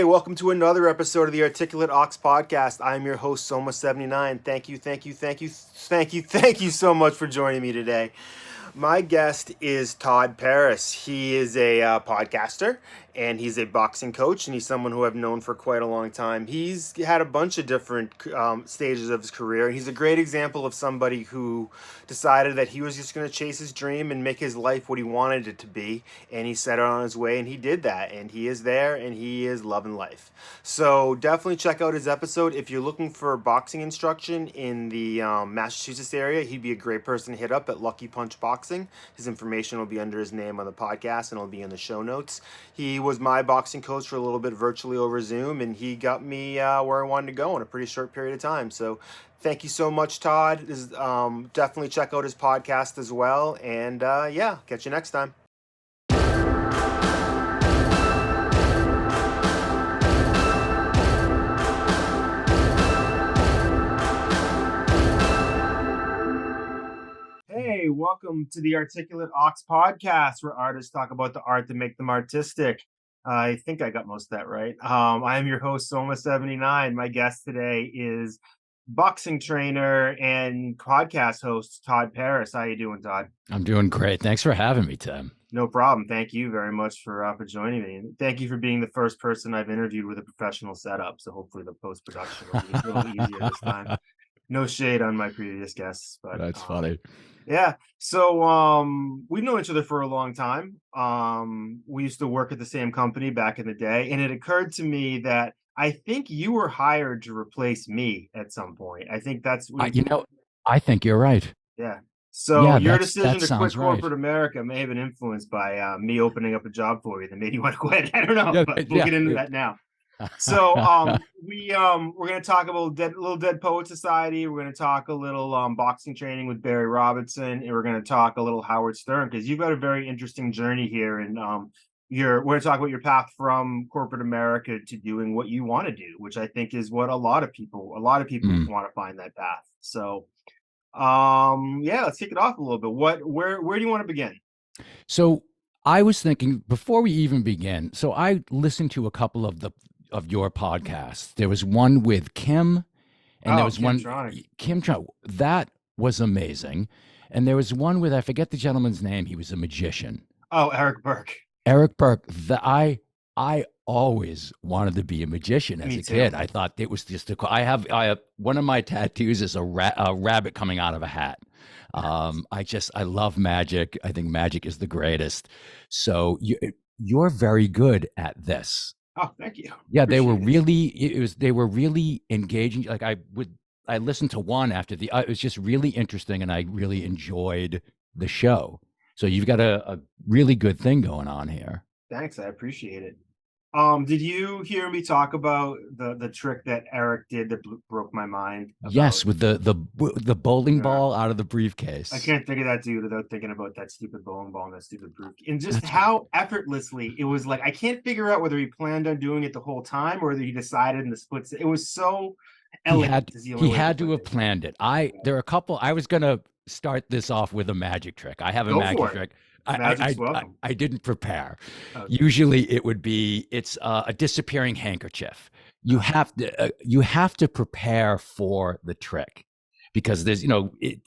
welcome to another episode of the Articulate Ox Podcast. I'm your host, Soma79. Thank you so much for joining me today. My guest is Todd Paris. He is a podcaster, and he's a boxing coach, and he's someone who I've known for quite a long time. He's had a bunch of different stages of his career, and he's a great example of somebody who decided that he was just going to chase his dream and make his life what he wanted it to be, and he set out on his way, and he did that, and he is there, and he is loving life. So definitely check out his episode. If you're looking for boxing instruction in the Massachusetts area, he'd be a great person to hit up at Lucky Punch Boxing. His information will be under his name on the podcast, and it'll be in the show notes. He was my boxing coach for a little bit virtually over Zoom, and he got me where I wanted to go in a pretty short period of time. So thank you so much, Todd. Definitely check out his podcast as well. And catch you next time. Hey, welcome to the Articulate Ox Podcast, where artists talk about the art to make them artistic. I think I got most of that right. I am your host, Soma79. My guest today is boxing trainer and podcast host, Todd Paris. How you doing, Todd? I'm doing great. Thanks for having me, Tim. No problem. Thank you very much for joining me. And thank you for being the first person I've interviewed with a professional setup. So hopefully the post-production will be a little easier this time. No shade on my previous guests, but that's funny. Yeah. So we've known each other for a long time. We used to work at the same company back in the day, and it occurred to me that I think you were hired to replace me at some point. I think that's I think you're right. Yeah. So your decision to quit right. corporate America may have been influenced by me opening up a job for you that made you want to quit. I don't know, but we'll get into that now. So we're going to talk about little Dead Poet Society. We're going to talk a little boxing training with Barry Robinson, and we're going to talk a little Howard Stern, because you've got a very interesting journey here, and we're going to talk about your path from corporate America to doing what you want to do, which I think is what a lot of people want to find that path. So let's kick it off a little bit. Where do you want to begin? So I was thinking, before we even begin, so I listened to a couple of your podcasts. There was one with Kim, and there was Kim Tronic. That was amazing. And there was one with, I forget the gentleman's name. He was a magician. Oh, Eric Burke. Eric Burke. I always wanted to be a magician as a kid. I thought it was just I have one of my tattoos is a rabbit coming out of a hat. I love magic. I think magic is the greatest. So you're very good at this. Oh, thank you. Yeah, they were really engaging. Like I listened to one after the it was just really interesting, and I really enjoyed the show. So you've got a really good thing going on here. Thanks, I appreciate it. Did you hear me talk about the trick that Eric did that broke my mind? Yes, with the bowling ball out of the briefcase. I can't think of that dude without thinking about that stupid bowling ball and that stupid briefcase, and just how effortlessly it was. Like, I can't figure out whether he planned on doing it the whole time or whether he decided in the splits. It was so elegant. He had to have planned it. There are a couple. I was gonna start this off with a magic trick. I have a magic trick. I didn't prepare. Okay. Usually it would be it's a disappearing handkerchief. You have to prepare for the trick, because there's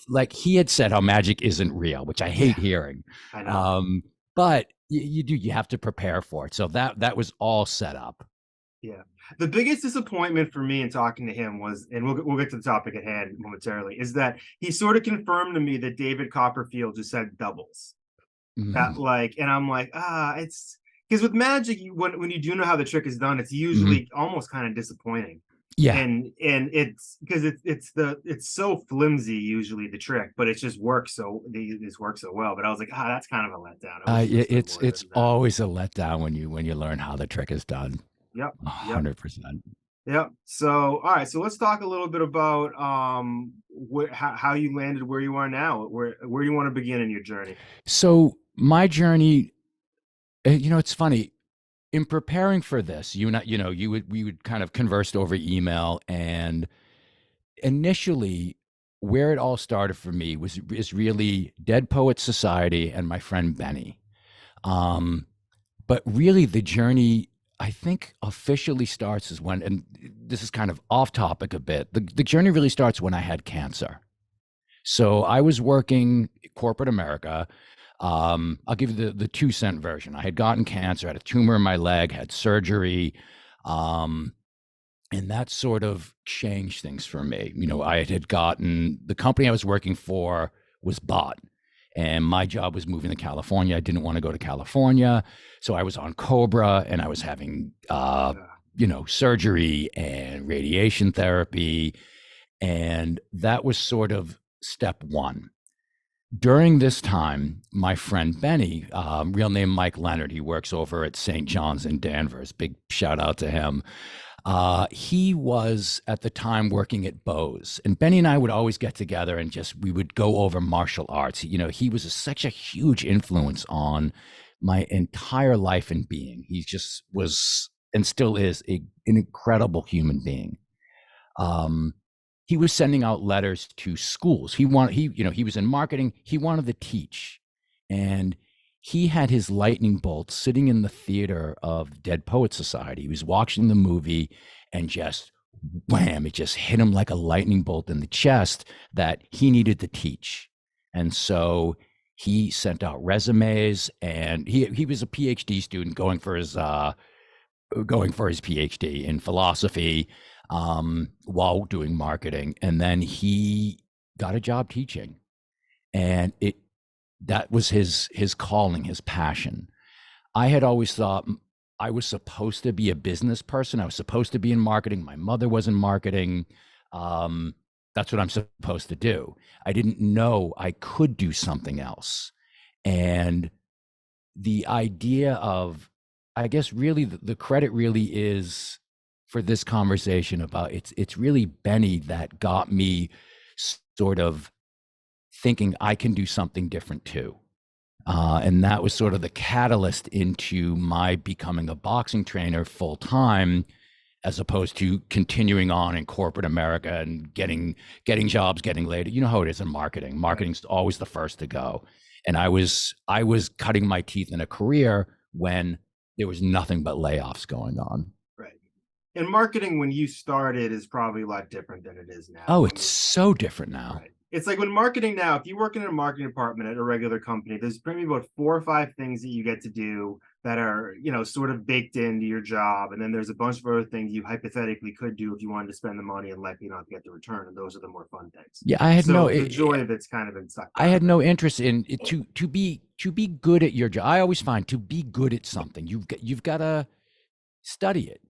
like he had said how magic isn't real, which I hate hearing. I know. But you have to prepare for it. So that was all set up. Yeah. The biggest disappointment for me in talking to him was, and we'll get to the topic at hand momentarily, is that he sort of confirmed to me that David Copperfield just said doubles. That and I'm like, it's because with magic, when you do know how the trick is done, it's usually almost kind of disappointing. Yeah, and it's because it's so flimsy usually, the trick, but it just works so well. But I was like, that's kind of a letdown. It's always a letdown when you learn how the trick is done. Yep, 100%. Yep. So all right, so let's talk a little bit about how you landed where you are now. Where do you want to begin in your journey? So my journey, it's funny. In preparing for this, we would kind of conversed over email, and initially where it all started for me is really Dead Poet Society and my friend Benny. But really the journey, I think officially starts is when, and this is kind of off topic a bit. The journey really starts when I had cancer. So I was working corporate America. I'll give you the 2 cent version. I had gotten cancer, had a tumor in my leg, had surgery. Um, and that sort of changed things for me. I had gotten the company I was working for was bought, and my job was moving to California. I didn't want to go to California, so I was on Cobra, and I was having surgery and radiation therapy, and that was sort of step one. During this time, my friend Benny, real name Mike Leonard, he works over at St. John's in Danvers. Big shout out to him. He was at the time working at Bose, and Benny and I would always get together and we would go over martial arts. He was such a huge influence on my entire life and being. He just was and still is an incredible human being. He was sending out letters to schools. He was in marketing. He wanted to teach, and he had his lightning bolt sitting in the theater of Dead Poets Society. He was watching the movie, and just wham, it just hit him like a lightning bolt in the chest that he needed to teach. And so he sent out resumes, and he was a PhD student going for his PhD in philosophy, while doing marketing. And then he got a job teaching, and that was his calling, his passion. I had always thought I was supposed to be a business person. I was supposed to be in marketing. My mother was in marketing. That's what I'm supposed to do. I didn't know I could do something else. And the idea of, I guess really the credit really is for this conversation about it's really Benny that got me sort of thinking I can do something different too. And that was sort of the catalyst into my becoming a boxing trainer full time, as opposed to continuing on in corporate America and getting jobs, getting laid. You know how it is in marketing. Marketing's always the first to go. And I was cutting my teeth in a career when there was nothing but layoffs going on. Right. And marketing when you started is probably a lot different than it is now. Oh, it's so different now. Right. It's like when marketing now, if you work in a marketing department at a regular company, there's probably about 4 or 5 things that you get to do that are, sort of baked into your job. And then there's a bunch of other things you hypothetically could do if you wanted to spend the money and likely not get the return. And those are the more fun things. Yeah, I had the joy of it's kind of been sucked out. I had no interest in it to be good at your job. I always find to be good at something, you've got to study it.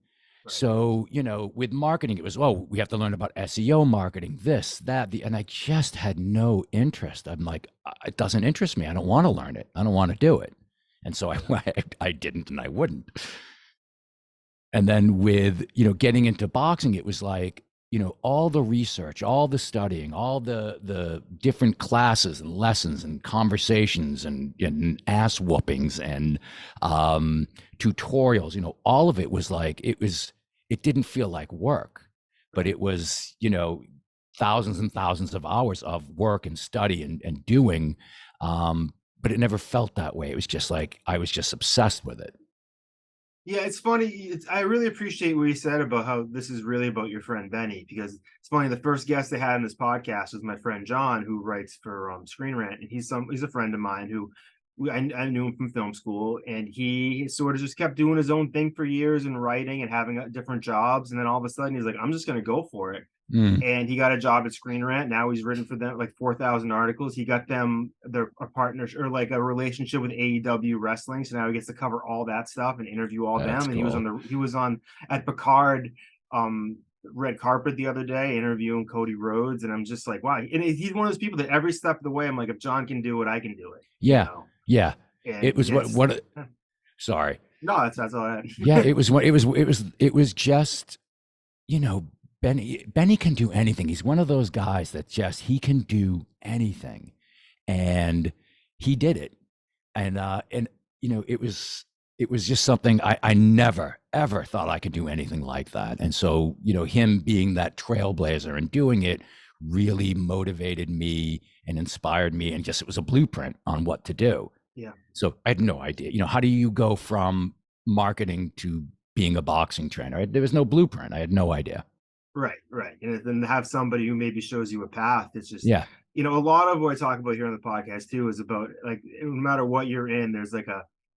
Right. So, with marketing, it was, we have to learn about SEO marketing, this, that, and I just had no interest. I'm like, it doesn't interest me. I don't want to learn it. I don't want to do it. And so I didn't, and I wouldn't. And then with, getting into boxing, it was like, all the research, all the studying, all the different classes and lessons and conversations and ass whoopings and tutorials, all of it was like, it didn't feel like work, but it was, thousands and thousands of hours of work and study and doing. But it never felt that way. It was just like, I was just obsessed with it. Yeah, it's funny. I really appreciate what you said about how this is really about your friend Benny, because it's funny. The first guest I had in this podcast was my friend John, who writes for Screen Rant, and he's a friend of mine who I knew him from film school, and he sort of just kept doing his own thing for years and writing and having different jobs, and then all of a sudden he's like, I'm just going to go for it. And he got a job at Screen Rant. Now he's written for them like 4,000 articles. He got them a partnership or like a relationship with AEW wrestling. So now he gets to cover all that stuff and interview all them. And cool. He was on at Picard red carpet the other day interviewing Cody Rhodes. And I'm just like, wow. And he's one of those people that every step of the way, I'm like, if John can do it, I can do it. Yeah. Yeah. And it was what sorry. No, that's all I had. Yeah. It was just, Benny can do anything. He's one of those guys that he can do anything, and he did it. And it was just something I never ever thought I could do anything like that. And so, him being that trailblazer and doing it really motivated me and inspired me, and it was a blueprint on what to do. Yeah. So I had no idea, how do you go from marketing to being a boxing trainer. There was no blueprint. I had no idea. Right. And then have somebody who maybe shows you a path. It's just, Yeah. a lot of what I talk about here on the podcast too is about, like, no matter what you're in, there's it's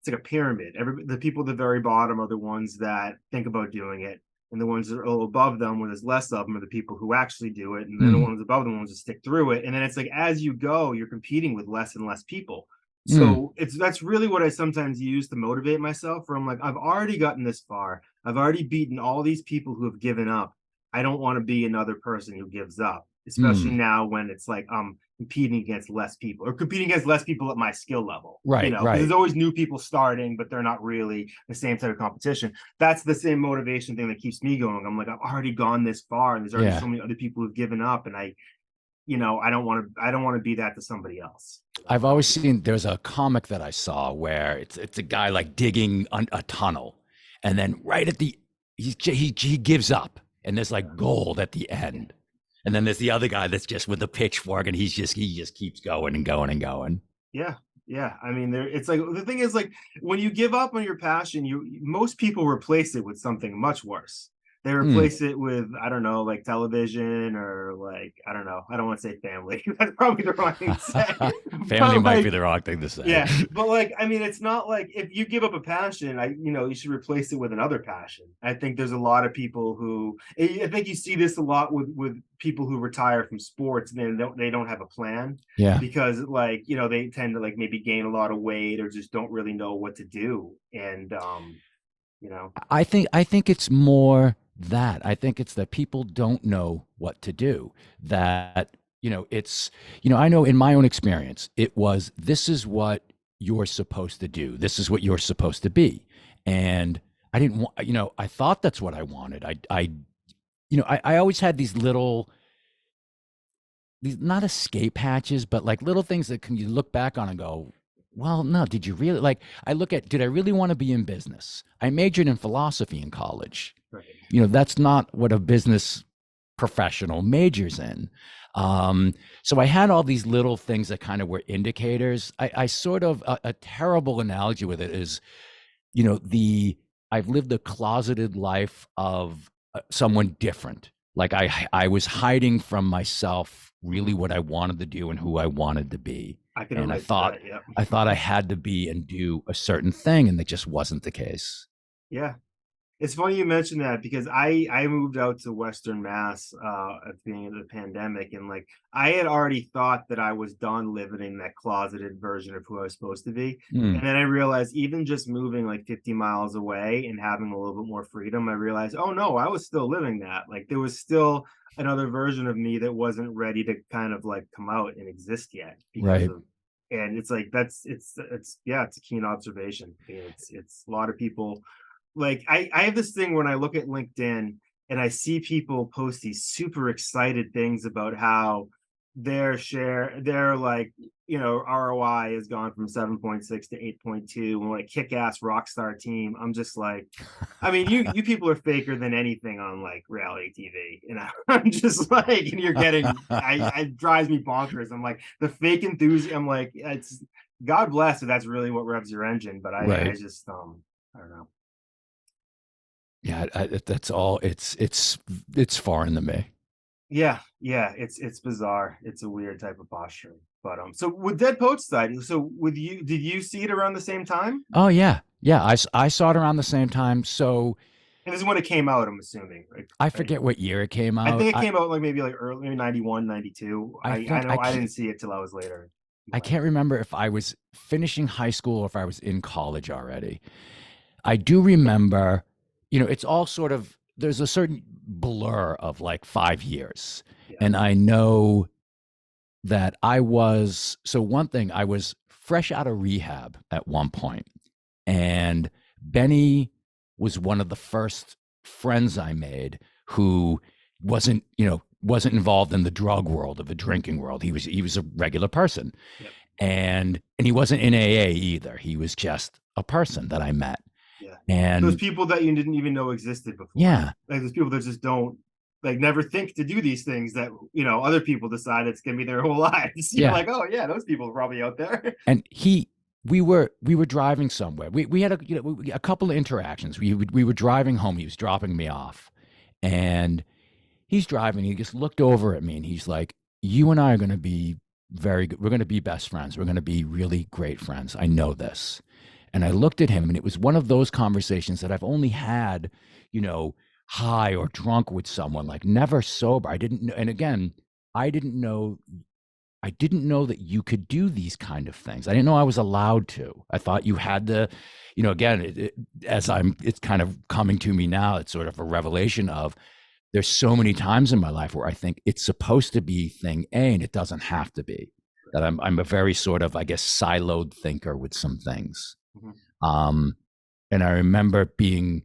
like a pyramid. The people at the very bottom are the ones that think about doing it. And the ones that are a little above them, where there's less of them, are the people who actually do it. And then the ones above them, ones that stick through it. And then it's like, as you go, you're competing with less and less people. So that's really what I sometimes use to motivate myself. Where I'm like, I've already gotten this far. I've already beaten all these people who have given up. I don't want to be another person who gives up, especially now when it's like I'm competing against less people, or competing against less people at my skill level. Right. There's always new people starting, but they're not really the same type of competition. That's the same motivation thing that keeps me going. I'm like, I've already gone this far, and there's already so many other people who've given up, and I don't want to be that to somebody else. I've always seen, there's a comic that I saw where it's a guy like digging a tunnel, and then right at he gives up, and there's like gold at the end. And then there's the other guy that's just with the pitchfork, and he just keeps going and going and going. Yeah. I mean, it's like, the thing is, like, when you give up on your passion, most people replace it with something much worse. They replace it with, I don't know, like television, or like, I don't know. I don't want to say family. That's probably the wrong thing to say. Family might be the wrong thing to say. Yeah. But like, I mean, it's not like, if you give up a passion, you should replace it with another passion. I think there's a lot of people who, I think you see this a lot with people who retire from sports, and they don't have a plan. Yeah. Because like, they tend to like maybe gain a lot of weight, or just don't really know what to do. And, I think it's more that. I think it's that people don't know what to do. That, it's, I know in my own experience, it was, this is what you're supposed to do. This is what you're supposed to be. And I didn't want, I thought that's what I wanted. I always had these not escape hatches, but like little things that you look back on and go, well, no, did you really, like, did I really want to be in business? I majored in philosophy in college. Right. That's not what a business professional majors in. So I had all these little things that kind of were indicators. I sort of, a terrible analogy with it is, I've lived a closeted life of someone different. Like I was hiding from myself really what I wanted to do and who I wanted to be. I thought I had to be and do a certain thing, and it just wasn't the case. Yeah. It's funny you mentioned that, because I moved out to Western Mass at the beginning of the pandemic, and like I had already thought that I was done living in that closeted version of who I was supposed to be. And then I realized, even just moving like 50 miles away and having a little bit more freedom, I realized, oh no, I was still living that. Like there was still another version of me that wasn't ready to kind of like come out and exist yet. And it's like, it's a keen observation. It's a lot of people. Like I have this thing when I look at LinkedIn and I see people post these super excited things about how their like, ROI has gone from 7.6 to 8.2, and like kick-ass rock star team. I'm just like, I mean, you people are faker than anything on like reality TV. I'm just like, and you're getting, it drives me bonkers. I'm like, the fake enthusiasm. I'm like, it's, God bless if that's really what revs your engine. But I just, I don't know. Yeah, that's all. It's foreign to me. Yeah, it's bizarre. It's a weird type of posturing. But so with Dead Poets Society, so with you, did you see it around the same time? Oh yeah. I saw it around the same time. So, and this is when it came out, I'm assuming. Right? I forget what year it came out. I think it came out like maybe like early 91, 92. I know I didn't see it till I was later. I can't remember if I was finishing high school or if I was in college already. I do remember, it's all sort of, there's a certain blur of like 5 years. Yeah. And I know that one thing, I was fresh out of rehab at one point, and Benny was one of the first friends I made who wasn't involved in the drug world, of the drinking world. He was a regular person. Yep. And he wasn't in AA either. He was just a person that I met. Yeah. And those people that you didn't even know existed before. Yeah. Like those people that just don't, like, never think to do these things that, other people decide it's going to be their whole lives. You're like, oh yeah, those people are probably out there. And he we were driving somewhere. We had a couple of interactions. We were driving home. He was dropping me off, and he's driving. He just looked over at me, and he's like, "You and I are going to be very good. We're going to be best friends. We're going to be really great friends. I know this." And I looked at him, and it was one of those conversations that I've only had, you know, high or drunk with someone, like never sober. I didn't know. And again, I didn't know I didn't know that you could do these kind of things. I didn't know I was allowed to. I thought you had to, again, it's kind of coming to me now. It's sort of a revelation of there's so many times in my life where I think it's supposed to be thing A and it doesn't have to be. That I'm a very sort of, I guess, siloed thinker with some things. And I remember being,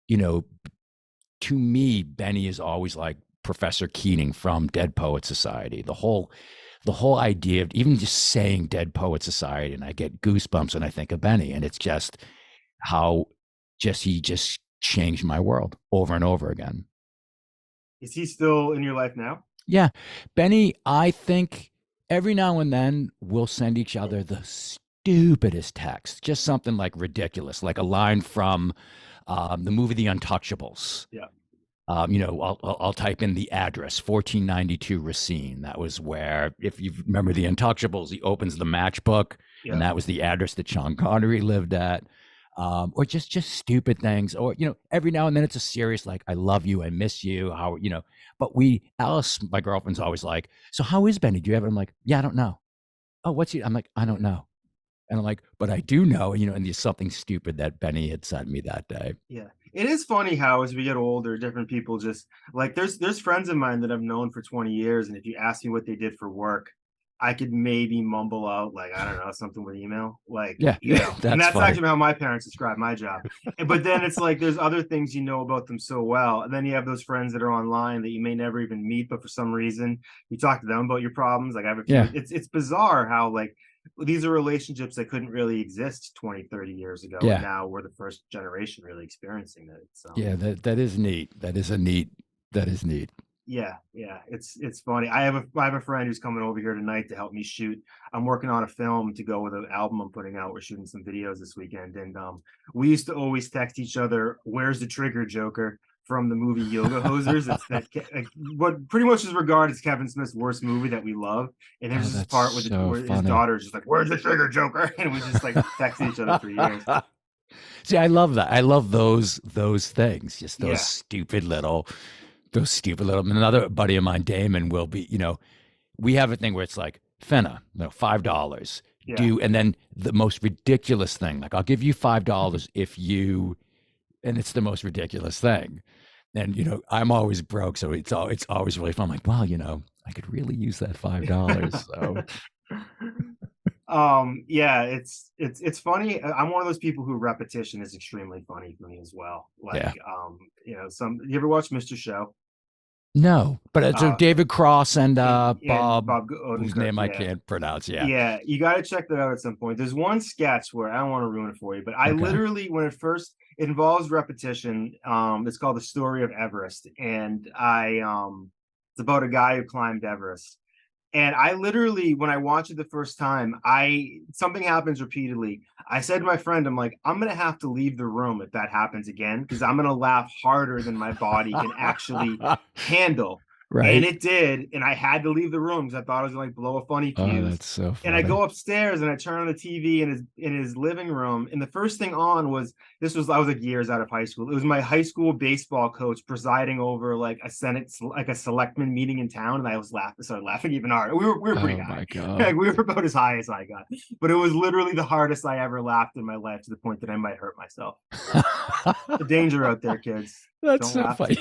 to me, Benny is always like Professor Keating from Dead Poet Society. The whole idea of even just saying Dead Poet Society, and I get goosebumps when I think of Benny, and it's just how he just changed my world over and over again. Is he still in your life now? Yeah. Benny, I think every now and then we'll send each other the stupidest text, just something like ridiculous, like a line from the movie The Untouchables. Yeah. I'll type in the address, 1492 Racine. That was where, if you remember The Untouchables, he opens the matchbook, and that was the address that Sean Connery lived at. Or just stupid things. Or, every now and then it's a serious, like, I love you, I miss you, but Alice, my girlfriend's always like, so how is Benny? Do you ever? I'm like, yeah, I don't know. Oh, what's he? I'm like, I don't know. And I'm like, but I do know, and there's something stupid that Benny had sent me that day. Yeah. It is funny how as we get older, different people just like there's friends of mine that I've known for 20 years. And if you ask me what they did for work, I could maybe mumble out like, I don't know, something with email. Like, yeah, and that's actually how my parents describe my job. But then it's like there's other things about them so well. And then you have those friends that are online that you may never even meet, but for some reason you talk to them about your problems. Like I have a few, it's bizarre how like these are relationships that couldn't really exist 20, 30 years ago. And now we're the first generation really experiencing it. So yeah, that is neat. That is neat. Yeah, it's funny. I have a friend who's coming over here tonight to help me shoot. I'm working on a film to go with an album I'm putting out. We're shooting some videos this weekend, and we used to always text each other, "Where's the trigger, Joker?" from the movie Yoga Hosers. It's what pretty much is regarded as Kevin Smith's worst movie that we love. And there's this part where his daughter is just like, "Where's the trigger, Joker?" And we just like texted each other for years. See, I love that. I love those things. Just those stupid little. Another buddy of mine, Damon, will be, we have a thing where it's like, Finna, $5. And then the most ridiculous thing, like, I'll give you $5 if you, and it's the most ridiculous thing. And, I'm always broke. So it's always really fun. I'm like, well, I could really use that $5. So. It's funny. I'm one of those people who repetition is extremely funny for me as well. Like, you ever watch Mr. Show? No, but it's David Cross and Bob whose name I can't pronounce. Yeah, you got to check that out at some point. There's one sketch where I don't want to ruin it for you, but I literally, when it involves repetition, it's called The Story of Everest, and it's about a guy who climbed Everest. And I literally, when I watched it the first time, something happens repeatedly. I said to my friend, I'm like, I'm going to have to leave the room if that happens again, because I'm going to laugh harder than my body can actually handle. Right. And it did. And I had to leave the room because I thought I was going to blow a funny fuse. Oh, that's so funny. And I go upstairs and I turn on the TV in his living room. And the first thing on was, I was like years out of high school. It was my high school baseball coach presiding over like a selectman meeting in town. And I started laughing even harder. We were pretty high. My God. Like, we were about as high as I got. But it was literally the hardest I ever laughed in my life, to the point that I might hurt myself. The danger out there, kids. That's so funny.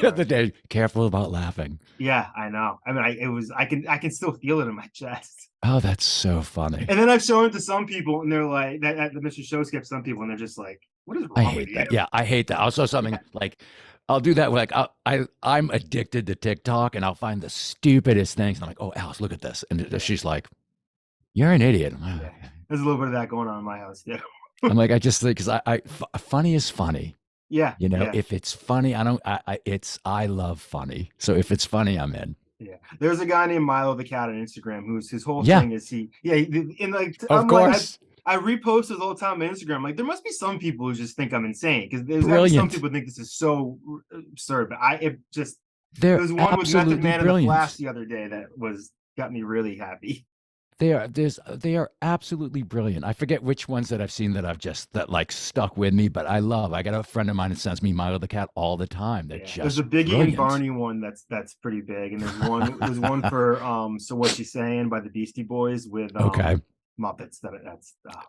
Careful about laughing. Yeah, I know. I mean, I can still feel it in my chest. Oh, that's so funny. And then I've shown it to some people, and they're like, at the Mr. Show skip, some people, and they're just like, "What is wrong with you?" Yeah, I hate that. Also, something like, I'll do that. Like, I'm addicted to TikTok, and I'll find the stupidest things. And I'm like, "Oh, Alice, look at this," and she's like, "You're an idiot." Yeah. There's a little bit of that going on in my house too. I'm like, I just think, because funny is funny. Yeah. If it's funny, I love funny. So if it's funny, I'm in. Yeah. There's a guy named Milo the Cat on Instagram whose his whole thing is of course. I repost those all the time on Instagram. Like, there must be some people who just think I'm insane, because there's gotta be some Brilliant. people who think this is so absurd. But They're there's one with Method absolutely Man in the Flash brilliant. the other day that got me really happy. They are absolutely brilliant. I forget which ones that I've seen that that like stuck with me, but I love. I got a friend of mine that sends me Milo the Cat all the time. They're Yeah, there's a just Biggie and brilliant. Barney one that's pretty big, and there's one for So What You Saying by the Beastie Boys with Okay, Muppets.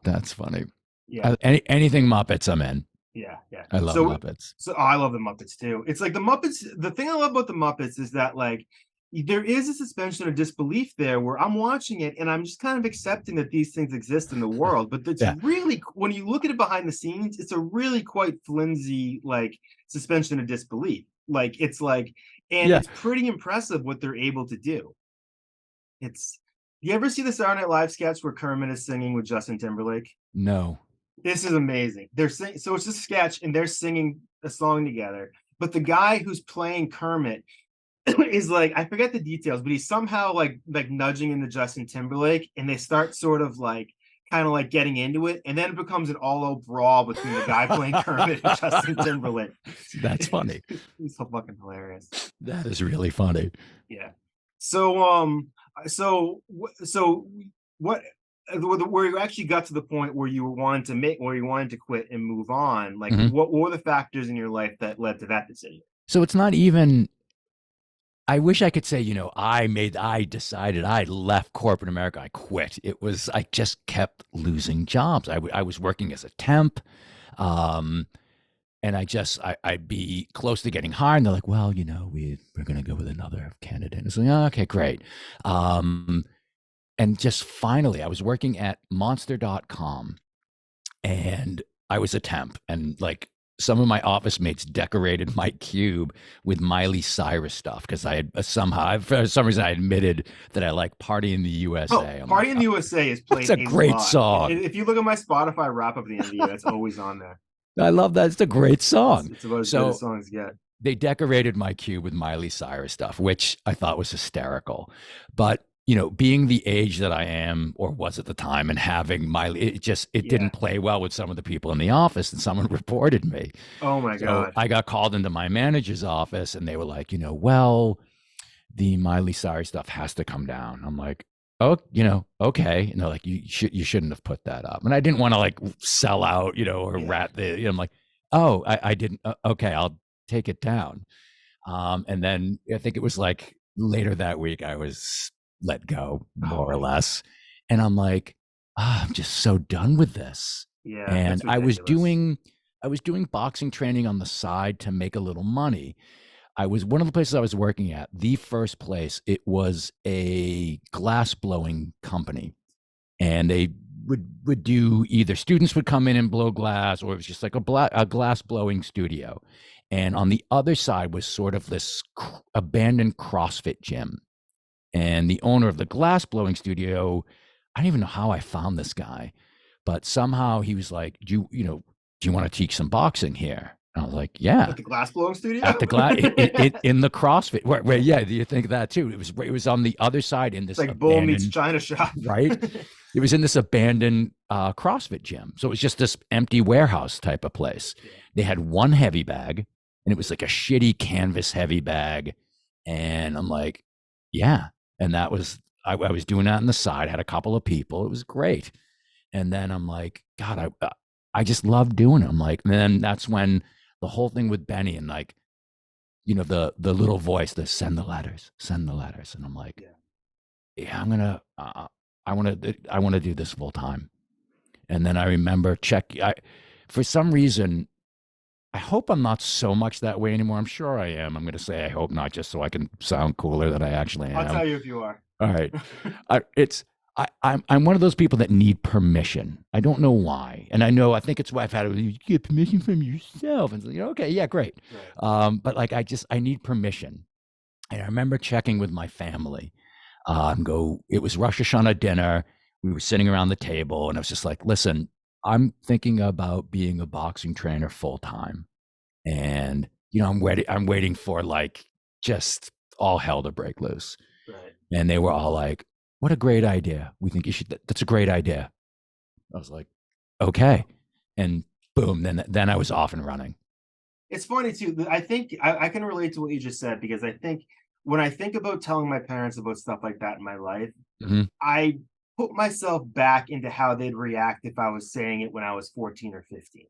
that's funny. Yeah, Anything Muppets, I'm in. yeah. I love Muppets. I love the Muppets too. It's like the Muppets. The thing I love about the Muppets is that, like, there is a suspension of disbelief there, where I'm watching it and I'm just kind of accepting that these things exist in the world. But it's Yeah, really, when you look at it behind the scenes, it's a really quite flimsy, like, suspension of disbelief. Like, it's like, and yeah. it's pretty impressive what they're able to do. It's You ever see the Saturday Night Live sketch where Kermit is singing with Justin Timberlake? No. This is amazing. So it's a sketch and they're singing a song together. But the guy who's playing Kermit is like, I forget the details, but he's somehow like nudging into Justin Timberlake, and they start sort of like kind of like getting into it, and then it becomes an all-out brawl between the guy playing Kermit and Justin Timberlake. That's funny. He's so fucking hilarious. That is really funny. Yeah. So what where you actually got to the point where you wanted to quit and move on, like, what were the factors in your life that led to that decision? So it's not even. I wish I could say, I decided, I left corporate America. I quit. I just kept losing jobs. I was working as a temp. Um, and I'd be close to getting hired. And they're like, well, we're going to go with another candidate. And it's like, oh, okay, great. And just finally, I was working at monster.com, and I was a temp, and like, some of my office mates decorated my cube with Miley Cyrus stuff because I had for some reason, I admitted that I like Party in the USA. Party in the USA is played. It's a great song. If you look at my Spotify wrap up at the end of the year, that's always on there. I love that. It's a great song. It's about as good as songs get. They decorated my cube with Miley Cyrus stuff, which I thought was hysterical. But being the age that I am, or was at the time, and having Miley, it didn't play well with some of the people in the office, and someone reported me. Oh my God. I got called into my manager's office, and they were like, well, the Miley Cyrus stuff has to come down. I'm like, oh, okay. And they're like, you shouldn't have put that up. And I didn't want to like sell out, or rat the, I'm like, oh, I didn't. Okay, I'll take it down. And then I think it was like later that week, I was let go, more or less. And I'm like, I'm just so done with this. Yeah. And I was doing boxing training on the side to make a little money. I was one of the places I was working at, the first place, it was a glass blowing company. And they would do, either students would come in and blow glass, or it was just like a glass blowing studio. And on the other side was sort of this abandoned CrossFit gym. And the owner of the glass blowing studio, I don't even know how I found this guy, but somehow he was like, do you want to teach some boxing here? And I was like, yeah. At the glass blowing studio? At the glass in the CrossFit. Where, yeah, do you think that too? It was on the other side in this, it's like Bull meets China shop. Right? It was in this abandoned CrossFit gym. So it was just this empty warehouse type of place. Yeah. They had one heavy bag, and it was like a shitty canvas heavy bag. And I'm like, yeah. And that was, I was doing that on the side, had a couple of people. It was great. And then I'm like, God, I just love doing it. I'm like, and then that's when the whole thing with Benny, and like, the little voice that send the letters. And I'm like, yeah, I'm going to, I want to do this full time. And then I remember for some reason, I hope I'm not so much that way anymore. I'm sure I am. I'm going to say I hope not, just so I can sound cooler than I actually am. I'll tell you if you are. All right. I'm one of those people that need permission. I don't know why. And I think it's why I've had you get permission from yourself. And okay, yeah, great. Right. But like, I need permission. And I remember checking with my family. It was Rosh Hashanah dinner. We were sitting around the table, and I was just like, listen, I'm thinking about being a boxing trainer full time. And, I'm waiting for like just all hell to break loose. Right. And they were all like, what a great idea. We think you should, that's a great idea. I was like, okay. And boom, then I was off and running. It's funny too. I think I can relate to what you just said, because I think when I think about telling my parents about stuff like that in my life, Mm-hmm. I put myself back into how they'd react if I was saying it when I was 14 or 15.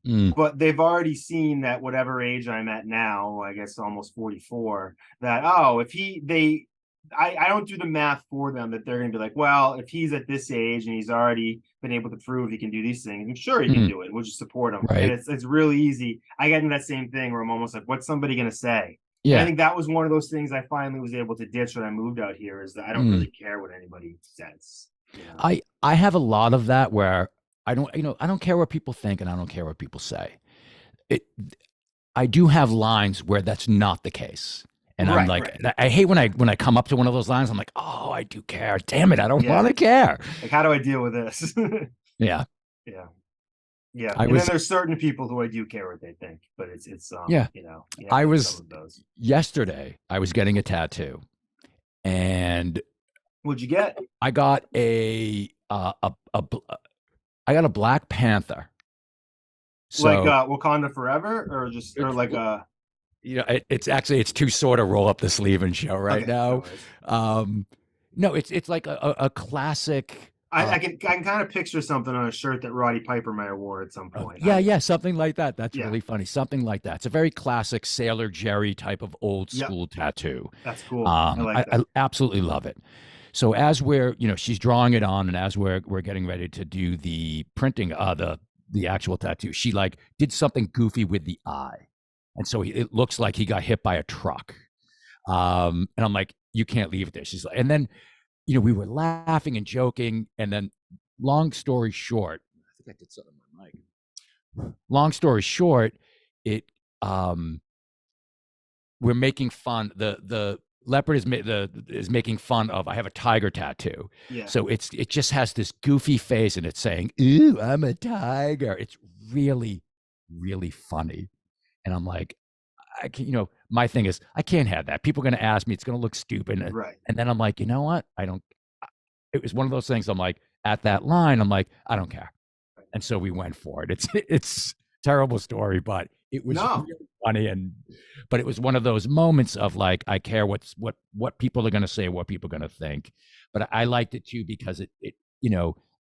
Mm. But they've already seen that whatever age I'm at now, I guess almost 44, that, oh, if I don't do the math for them, that they're going to be like, well, if he's at this age and he's already been able to prove he can do these things, I'm sure he can Mm. do it. We'll just support him. And Right. it's really easy. I get in that same thing where I'm almost like, what's somebody going to say? And I Yeah. think that was one of those things I finally was able to ditch when I moved out here, is that I don't Mm. really care what anybody says. You know? I have a lot of that where I don't care what people think and I don't care what people say. It I do have lines where that's not the case. And I'm Right, like, right. I hate when I come up to one of those lines, I'm like, oh, I do care. Damn it, I don't Yeah. want to care. Like, how do I deal with this? Yeah. Yeah. Yeah. I And then was there's certain people who I do care what they think, but yeah. you have I to have some was of those. yesterday, I was getting a tattoo and What'd you get? I got I got a Black Panther. Like So Wakanda Forever, or just, or it's like it's actually it's too sort of roll up the sleeve and show right okay, no now. worries. Um, no, it's like a classic. I can kind of picture something on a shirt that Roddy Piper might have wore at some point. Yeah, something like that. That's Yeah. really funny. Something like that. It's a very classic Sailor Jerry type of old Yep. school tattoo. That's cool. I like I that. absolutely love it. So as we're, she's drawing it on, and as we're getting ready to do the printing, the actual tattoo, she like did something goofy with the eye, and so it looks like he got hit by a truck. And I'm like, you can't leave it there. She's like, and then, we were laughing and joking, and then, long story short, I think I did something on my mic. Long story short, it we're making fun. The leopard is making fun of. I have a tiger tattoo, Yeah. so it just has this goofy face, and it's saying, "Ooh, I'm a tiger." It's really, really funny, and I'm like, I can, my thing is, I can't have that. People are going to ask me. It's going to look stupid, Right. and then I'm like, you know what? I don't. It was one of those things. I'm like, at that line, I'm like, I don't care, and so we went for it. It's terrible story, but it was No. really funny, but it was one of those moments of like, I care what people are going to say, what people are going to think, but I liked it too because it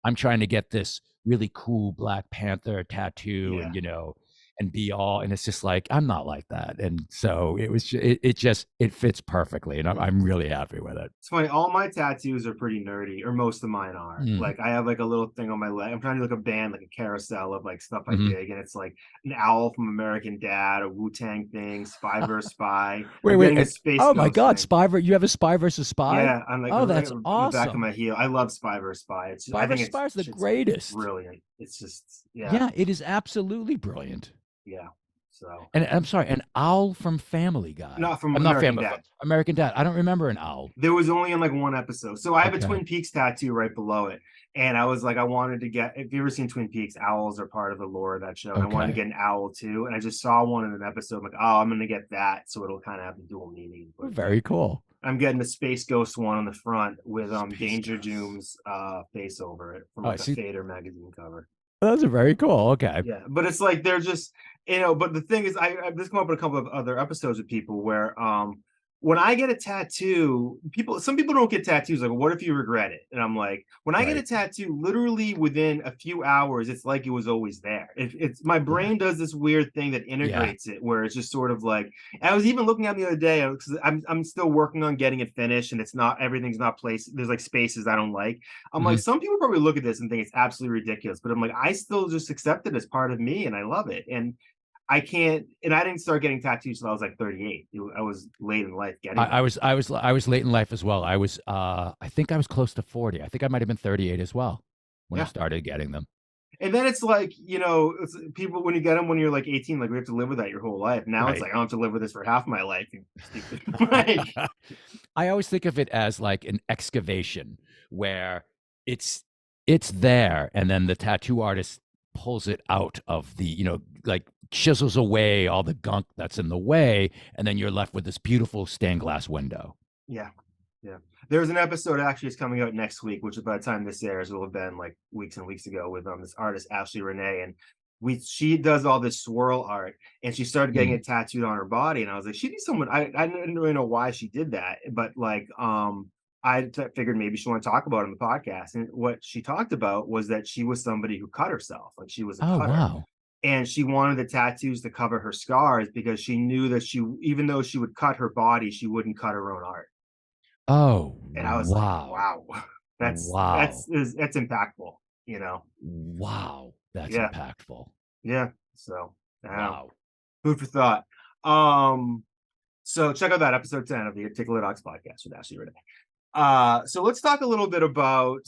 I'm trying to get this really cool Black Panther tattoo, Yeah. and be all, and it's just like, I'm not like that, and so it fits perfectly, and I'm really happy with it. It's funny. All my tattoos are pretty nerdy, or most of mine are. Mm. Like, I have like a little thing on my leg. I'm trying to do like a band, like a carousel of like stuff I Mm-hmm. dig, and it's like an owl from American Dad, a Wu-Tang thing, Spy versus Spy. Wait, I'm wait, getting a Space oh my Ghost God, thing. you have a Spy versus Spy? Yeah, I'm like Oh, right that's in the back of awesome. my heel. I love Spy versus Spy. Spy I think versus Spy is the greatest. brilliant. It's just, yeah. Yeah, it is absolutely brilliant. Yeah. So, and I'm sorry, an owl from Family Guy. Not from I'm not American Family Dad. American Dad. I don't remember an owl. There was only in like one episode. So I have a Okay. Twin Peaks tattoo right below it. And I was like, I wanted to get, if you've ever seen Twin Peaks, owls are part of the lore of that show. And I wanted to get an owl too. And I just saw one in an episode. I'm like, oh, I'm going to get that. So it'll kind of have the dual meaning. But very cool. I'm getting the Space Ghost one on the front with Danger Doom's face over it from like a Fader magazine cover. Those are very cool. Okay. Yeah. But it's like, they're just, but the thing is, I've just come up with a couple of other episodes with people where when I get a tattoo, some people don't get tattoos. Like, what if you regret it? And I'm like, when I get a tattoo, literally within a few hours, it's like it was always there. It's my brain does this weird thing that integrates it, where it's just sort of like. I was even looking at the other day because I'm still working on getting it finished, and everything's not placed. There's like spaces I don't like. I'm like, some people probably look at this and think it's absolutely ridiculous, but I'm like, I still just accept it as part of me, and I love it. And I can't, and I didn't start getting tattoos until I was like 38. I was late in life getting. I was late in life as well. I was I think I was close to 40. I think I might have been 38 as well when I started getting them. And then it's like, it's people, when you get them when you're like 18, like, we have to live with that your whole life. Now it's like, I don't have to live with this for half my life. I always think of it as like an excavation where it's there, and then the tattoo artist pulls it out of the, like chisels away all the gunk that's in the way, and then you're left with this beautiful stained glass window. Yeah. Yeah. There's an episode actually is coming out next week, which by the time this airs will have been like weeks and weeks ago with this artist Ashley Renee, and she does all this swirl art, and she started getting it tattooed on her body, and I was like, she needs someone. I didn't really know why she did that, but like figured maybe she want to talk about it on the podcast, and what she talked about was that she was somebody who cut herself, like she was a Oh, cutter. wow. And she wanted the tattoos to cover her scars because she knew that even though she would cut her body, she wouldn't cut her own art. Oh, And I was like, wow. wow, that's Wow. impactful, you know? Wow. That's Yeah. impactful. Yeah. So Wow. Food for thought. So check out that episode 10 of the Tickler Docs podcast with Ashley Renee. So let's talk a little bit about,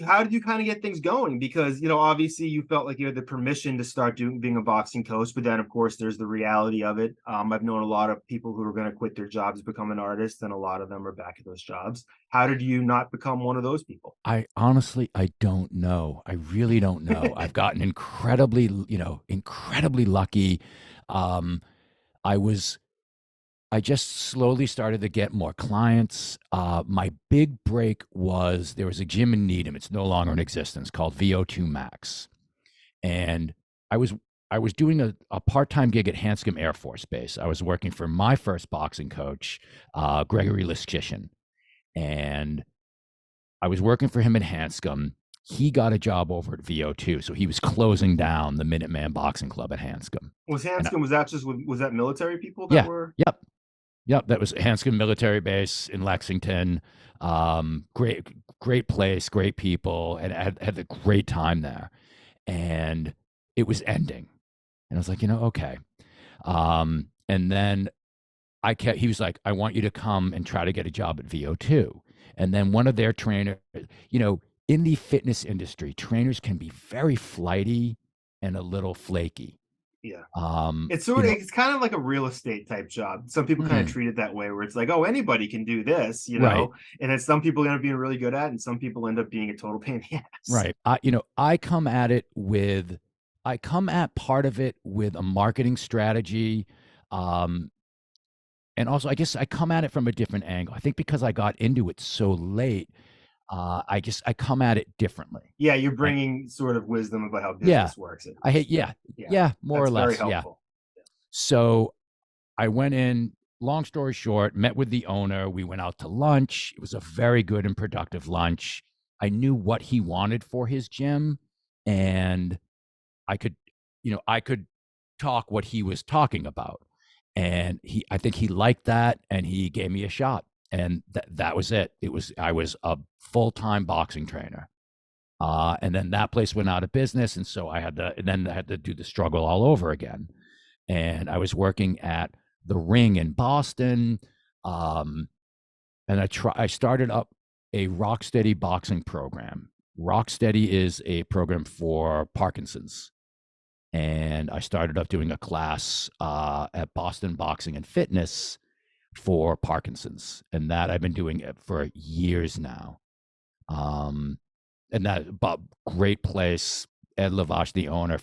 how did you kind of get things going? Because, obviously you felt like you had the permission to start being a boxing coach, but then of course there's the reality of it. I've known a lot of people who are going to quit their jobs, become an artist, and a lot of them are back at those jobs. How did you not become one of those people? I honestly, I don't know. I really don't know. I've gotten incredibly lucky. I just slowly started to get more clients. My big break was there was a gym in Needham. It's no longer in existence, called VO2 Max. And I was doing a part-time gig at Hanscom Air Force Base. I was working for my first boxing coach, Gregory Liskishin. And I was working for him at Hanscom. He got a job over at VO2, so he was closing down the Minuteman Boxing Club at Hanscom. Was that military people that were? Yep, that was Hanscom Military Base in Lexington. Great place, great people, and had a great time there. And it was ending, and I was like, okay. And then he was like, I want you to come and try to get a job at VO2. And then one of their trainers, in the fitness industry, trainers can be very flighty and a little flaky. Yeah. It's kind of like a real estate type job. Some people kind of treat it that way, where it's like, oh, anybody can do this, right. And then some people end up being really good at it, and some people end up being a total pain in the ass. Right. I come at part of it with a marketing strategy. And also, I guess I come at it from a different angle. I think because I got into it so late, I come at it differently. Yeah, you're bringing sort of wisdom about how business works. More or less. Very helpful. Yeah. So I went in, long story short, met with the owner. We went out to lunch. It was a very good and productive lunch. I knew what he wanted for his gym, and I could talk what he was talking about. And I think he liked that, and he gave me a shot. And that was it. I was a full-time boxing trainer. And then that place went out of business. And so I had to do the struggle all over again. And I was working at the Ring in Boston. And I started up a Rocksteady boxing program. Rocksteady is a program for Parkinson's. And I started up doing a class at Boston Boxing and Fitness for Parkinson's, and that I've been doing it for years now. And that great place. Ed Lavash, the owner,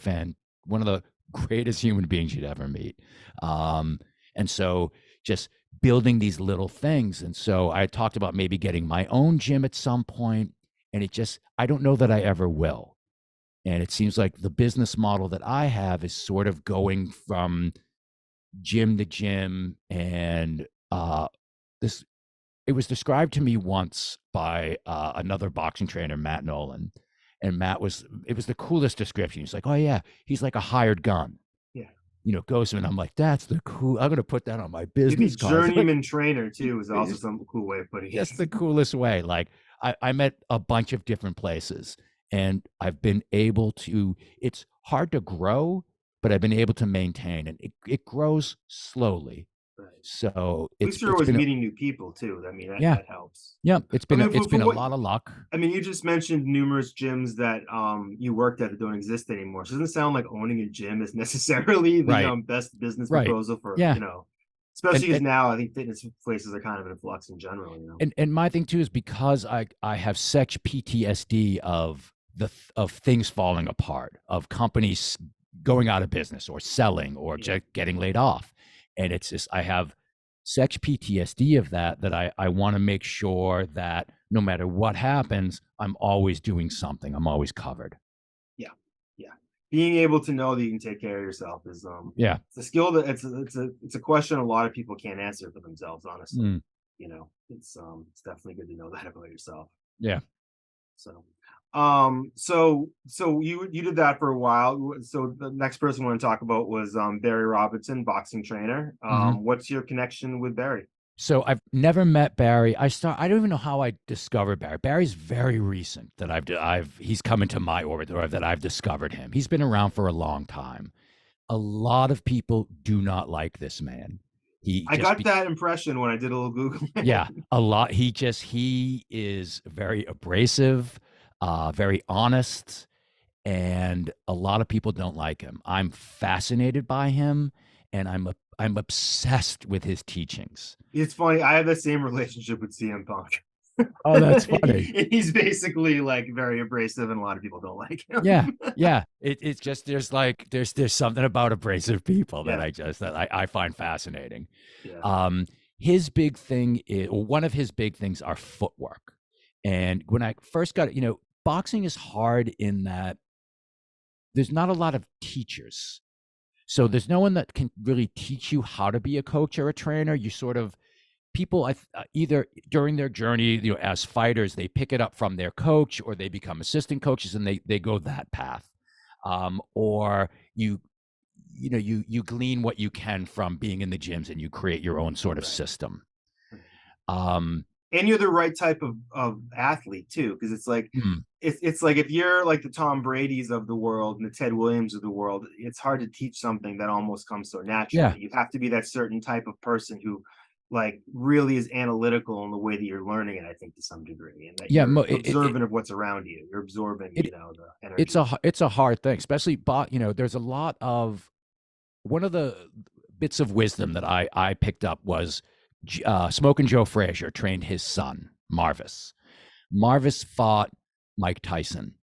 one of the greatest human beings you'd ever meet. And so just building these little things. And so I talked about maybe getting my own gym at some point, and I don't know that I ever will. And it seems like the business model that I have is sort of going from gym to gym. And it was described to me once by another boxing trainer, Matt Nolan. And it was the coolest description. He's like, oh yeah, he's like a hired gun. Yeah. Goes to, and I'm like, I'm going to put that on my business card. Journeyman trainer too is also some cool way of putting it. That's the coolest way. Like I met a bunch of different places. And I've been able to, it's hard to grow, but I've been able to maintain, and it grows slowly. Right. So it's always meeting new people too. I mean, that helps. Yeah. It's been a lot of luck. I mean, you just mentioned numerous gyms that you worked at that don't exist anymore. So it doesn't sound like owning a gym is necessarily the best business proposal for, especially because now I think fitness places are kind of in flux in general, And my thing too is because I have such PTSD of things falling apart, of companies going out of business or selling or just getting laid off. And it's just, I have such PTSD of that I want to make sure that no matter what happens, I'm always doing something. I'm always covered. Yeah, yeah. Being able to know that you can take care of yourself is Yeah. it's a skill that it's a question a lot of people can't answer for themselves, honestly. Mm. It's definitely good to know that about yourself. Yeah. So so you did that for a while. So the next person I want to talk about was Barry Robinson, boxing trainer. Mm-hmm. What's your connection with Barry? So I've never met Barry. I don't even know how I discovered Barry. Barry's very recent that he's come into my orbit, or that I've discovered him. He's been around for a long time. A lot of people do not like this man. I got that impression when I did a little Google. Yeah, a lot. He is very abrasive, very honest, and a lot of people don't like him. I'm fascinated by him, and I'm obsessed with his teachings. It's funny. I have the same relationship with CM Punk. Oh, that's funny. He's basically like very abrasive, and a lot of people don't like him. Yeah, yeah. It's just there's something about abrasive people Yeah. that I find fascinating. Yeah. His big thing is, or one of his big things, are footwork. And when I first got it, boxing is hard in that there's not a lot of teachers. So there's no one that can really teach you how to be a coach or a trainer. You sort of people either during their journey, as fighters, they pick it up from their coach, or they become assistant coaches and they go that path. Or you glean what you can from being in the gyms, and you create your own sort of system. And you're the right type of athlete too, because it's like it's like if you're like the Tom Brady's of the world and the Ted Williams of the world, it's hard to teach something that almost comes so naturally. Yeah. You have to be that certain type of person who like really is analytical in the way that you're learning it, I think, to some degree, and that you're observant of what's around you. You're absorbing, the energy. It's a hard thing, especially, there's a lot of, one of the bits of wisdom that I picked up was Smoking Joe Frazier trained his son, Marvis. Marvis fought Mike Tyson.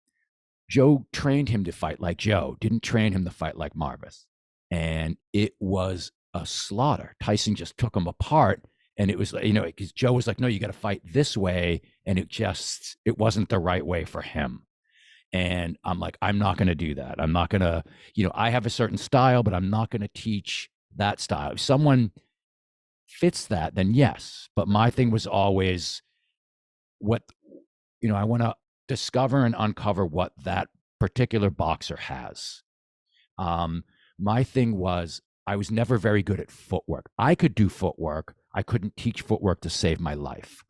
Joe trained him to fight like Joe, didn't train him to fight like Marvis. And it was a slaughter. Tyson just took him apart. And it was, because Joe was like, no, you got to fight this way. And it wasn't the right way for him. And I'm like, I'm not going to do that. I'm not going to, I have a certain style, but I'm not going to teach that style. If someone fits that, then yes. But my thing was always I want to discover and uncover what that particular boxer has. My thing was, I was never very good at footwork. I could do footwork. I couldn't teach footwork to save my life.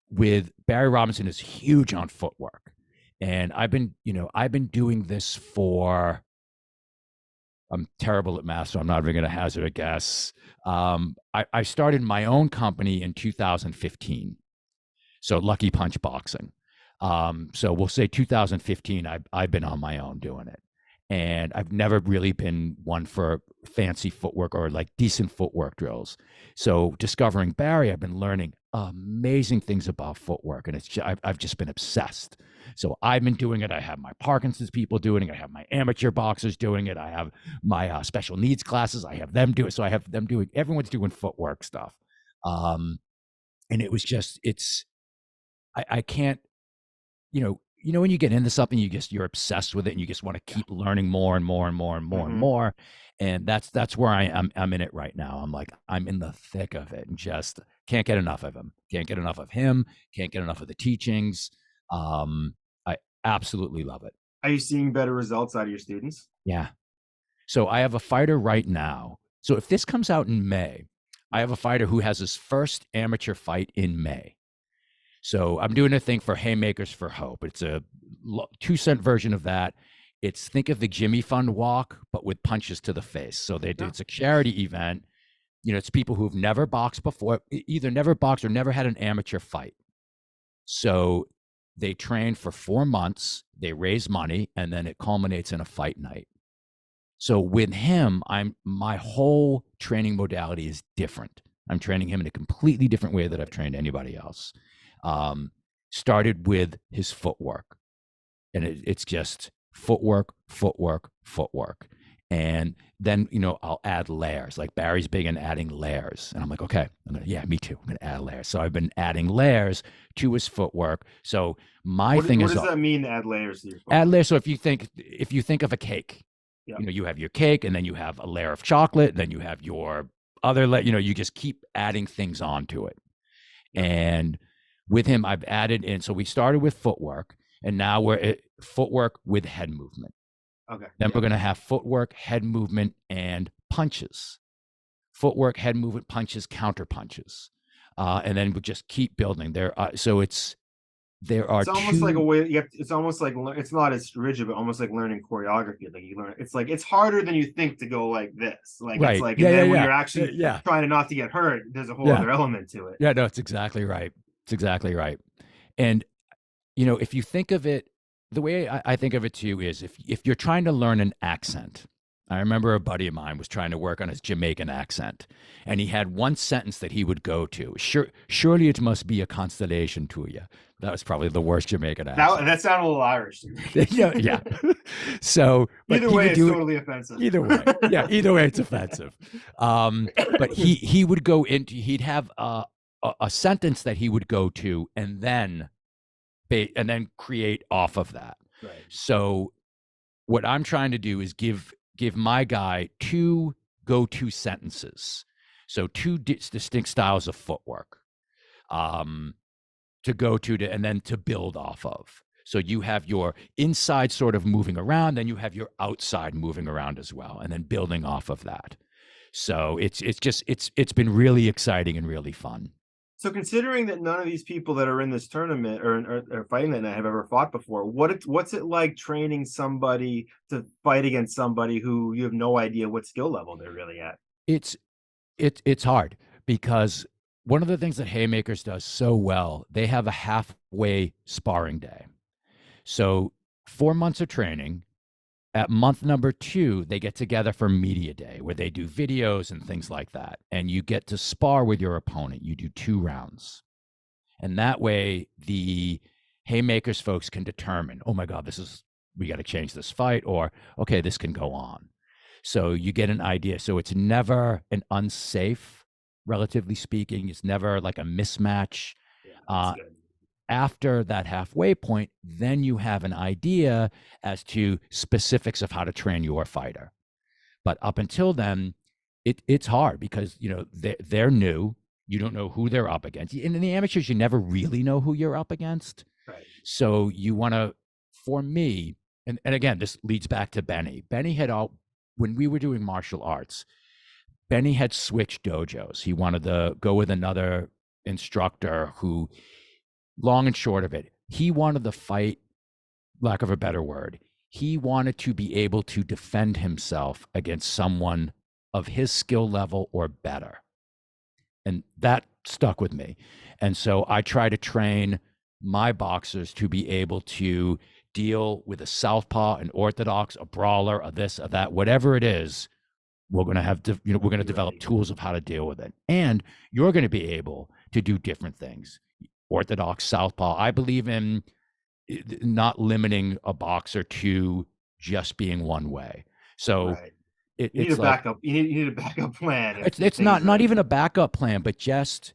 With Barry Robinson is huge on footwork. And I've been doing this for, I'm terrible at math, so I'm not even going to hazard a guess. I started my own company in 2015. So Lucky Punch Boxing. So we'll say 2015, I've been on my own doing it. And I've never really been one for fancy footwork or like decent footwork drills. So discovering Barry, I've been learning amazing things about footwork, and I've just been obsessed. So I've been doing it. I have my Parkinson's people doing it. I have my amateur boxers doing it. I have my special needs classes. I have them do it. So I have them doing, everyone's doing footwork stuff. And it was just, I can't, when you get into something, you're obsessed with it, and you just want to keep learning more and more and more and more and more. And that's where I'm in it right now. I'm like, I'm in the thick of it, and just can't get enough of him. Can't get enough of him. Can't get enough of the teachings. I absolutely love it. Are you seeing better results out of your students? Yeah. So I have a fighter right now. So if this comes out in May, I have a fighter who has his first amateur fight in May. So I'm doing a thing for Haymakers for Hope. It's a 2-cent version of that. Think of the Jimmy Fund walk, but with punches to the face. So it's a charity event. It's people who've never boxed before, either never boxed or never had an amateur fight. So they train for 4 months, they raise money, and then it culminates in a fight night. So with him, my whole training modality is different. I'm training him in a completely different way that I've trained anybody else. Started with his footwork, and it's just footwork. And then, I'll add layers. Like Barry's big in adding layers. And I'm like, okay, yeah, me too. I'm going to add layers. So I've been adding layers to his footwork. So my thing what is, does that mean to add layers to your footwork? Add layers. So if you think of a cake, yeah. You have your cake, and then you have a layer of chocolate, then you have your other layer, you just keep adding things onto it. Yeah. And with him, I've added in. So we started with footwork, and now we're at footwork with head movement. Okay. Then we're going to have footwork, head movement, and punches. Footwork, head movement, punches, counter punches. And then we'll just keep building there. So it's almost like a way. It's almost like it's not as rigid, but almost like learning choreography. Like you learn, it's like it's harder than you think to go like this. Like right. It's like, and then when you're actually trying to not to get hurt, there's a whole other element to it. Yeah, no, it's exactly right. It's exactly right. And if you think of it, the way I think of it too is if you're trying to learn an accent. I remember a buddy of mine was trying to work on his Jamaican accent, and he had one sentence that he would go to. Surely it must be a constellation to you. That was probably the worst Jamaican accent. That sounded a little Irish. yeah. So either way, it's totally offensive. Either way, either way, it's offensive. But he would go into. He'd have a sentence that he would go to, and then create off of that. Right. So what I'm trying to do is give my guy two go-to sentences. So two distinct styles of footwork to go to and then to build off of. So you have your inside sort of moving around, then you have your outside moving around as well, and then building off of that. So it's been really exciting and really fun. So considering that none of these people that are in this tournament or fighting that night have ever fought before, what's it like training somebody to fight against somebody who you have no idea what skill level they're really at? It's hard because one of the things that Haymakers does so well, they have a halfway sparring day. So 4 months of training. At month number 2, they get together for media day where they do videos and things like that. And you get to spar with your opponent. You do 2 rounds. And that way the Haymakers folks can determine, oh my God, we got to change this fight, or, okay, this can go on. So you get an idea. So it's never an unsafe, relatively speaking. It's never like a mismatch. Yeah, after that halfway point, then you have an idea as to specifics of how to train your fighter. But up until then, it's hard because they're new. You don't know who they're up against. In the amateurs, you never really know who you're up against. Right. So you want to, for me, and again, this leads back to Benny. Benny had when we were doing martial arts, Benny had switched dojos. He wanted to go with another instructor who, long and short of it, he wanted to fight, lack of a better word. He wanted to be able to defend himself against someone of his skill level or better. And that stuck with me. And so I try to train my boxers to be able to deal with a southpaw, an orthodox, a brawler, a this, a that, whatever it is. We're going to have to, we're going to develop tools of how to deal with it. And you're going to be able to do different things. Orthodox, southpaw. I believe in not limiting a boxer to just being one way. So you need a backup. You need a backup plan. It's not even a backup plan, but just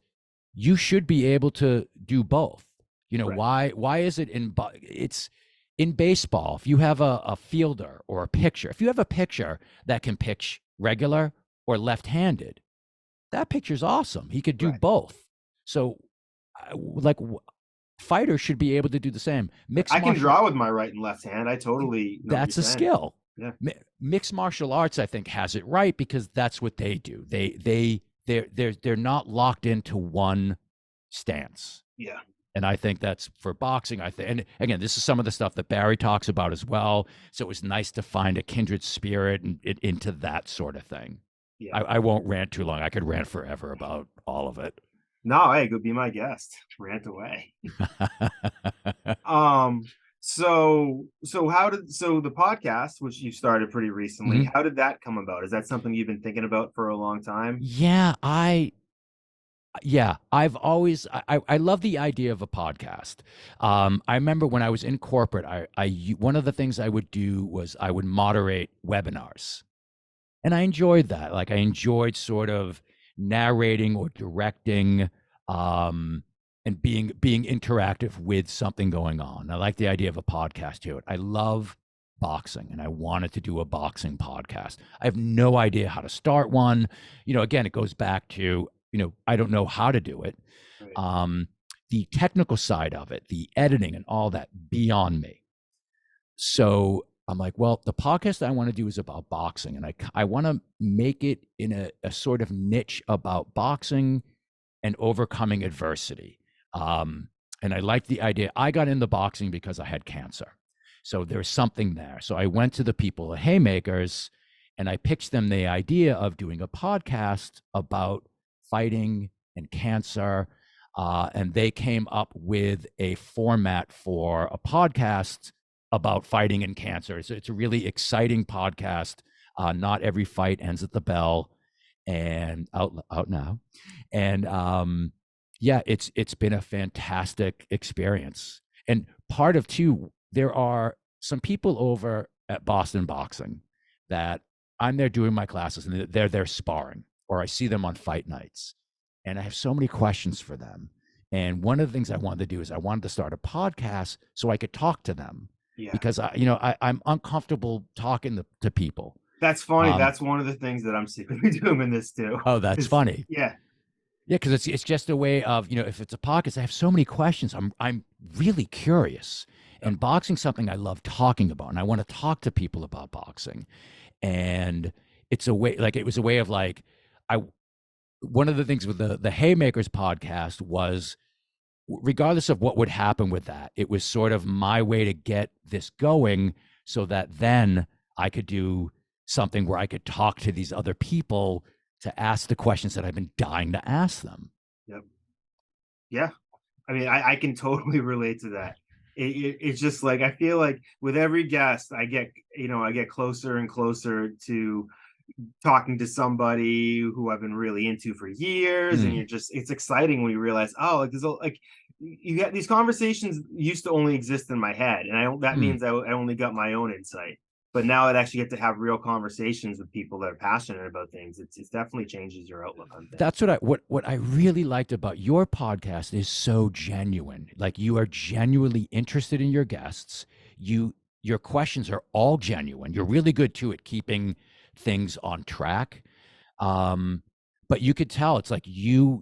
you should be able to do both. Why is it it's in baseball? If you have a fielder or a pitcher, if you have a pitcher that can pitch regular or left-handed, that pitcher's awesome. He could do both. So fighters should be able to do the same. I can draw with my right and left hand. I totally know that's a skill. Yeah. Mixed martial arts, I think, has it right because that's what they do. They're not locked into one stance. Yeah. And I think that's for boxing. And again, this is some of the stuff that Barry talks about as well. So it was nice to find a kindred spirit and into that sort of thing. Yeah. I won't rant too long. I could rant forever about all of it. No, hey, go be my guest. Rant away. So the podcast, which you started pretty recently, how did that come about? Is that something you've been thinking about for a long time? Yeah, I've always I love the idea of a podcast. I remember when I was in corporate, I one of the things I would do was I would moderate webinars. And I enjoyed that. Like I enjoyed sort of narrating or directing, and being interactive with something going on. I like the idea of a podcast to it. I love boxing and I wanted to do a boxing podcast. I have no idea how to start one. Again, it goes back to, I don't know how to do it. Right. The technical side of it, the editing and all that, beyond me. So I'm like, well, the podcast I want to do is about boxing, and I want to make it in a sort of niche about boxing and overcoming adversity. And I like the idea. I got into boxing because I had cancer. So there's something there. So I went to the people at Haymakers and I pitched them the idea of doing a podcast about fighting and cancer. And they came up with a format for a podcast about fighting and cancer. So it's a really exciting podcast. Not every fight ends at the bell, and out now. And yeah, it's been a fantastic experience. And part of too, there are some people over at Boston Boxing that I'm there doing my classes, and they're there sparring, or I see them on fight nights, and I have so many questions for them. And one of the things I wanted to do is I wanted to start a podcast so I could talk to them. Yeah. Because I'm uncomfortable talking to people. That's funny. That's one of the things that I'm secretly doing this too. Oh, that's funny. Yeah. Yeah, because it's just a way of, if it's a podcast, I have so many questions. I'm really curious. And boxing's something I love talking about, and I want to talk to people about boxing. And it's a way, like, it was a way of like, one of the things with the Haymakers podcast was, regardless of what would happen with that, it was sort of my way to get this going so that then I could do something where I could talk to these other people to ask the questions that I've been dying to ask them. Yep. Yeah. I mean, I can totally relate to that. It's just like, I feel like with every guest, I get closer and closer to talking to somebody who I've been really into for years. And it's exciting when you realize, oh, like, you get these conversations used to only exist in my head. And that means I only got my own insight. But now I'd actually get to have real conversations with people that are passionate about things. It definitely changes your outlook on things. That's what I really liked about your podcast is so genuine. Like, you are genuinely interested in your guests. Your questions are all genuine. You're really good too at keeping things on track. But you could tell it's like you're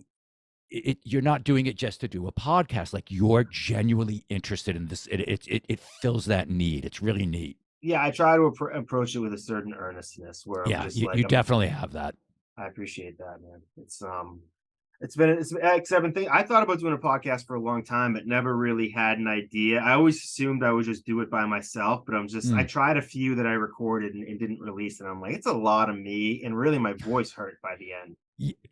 not doing it just to do a podcast. Like, you're genuinely interested in this. It fills that need. It's really neat. Yeah, I try to approach it with a certain earnestness. Where you definitely have that. I appreciate that, man. I thought about doing a podcast for a long time, but never really had an idea. I always assumed I would just do it by myself, but I tried a few that I recorded and didn't release, and I'm like, it's a lot of me, and really my voice hurt by the end.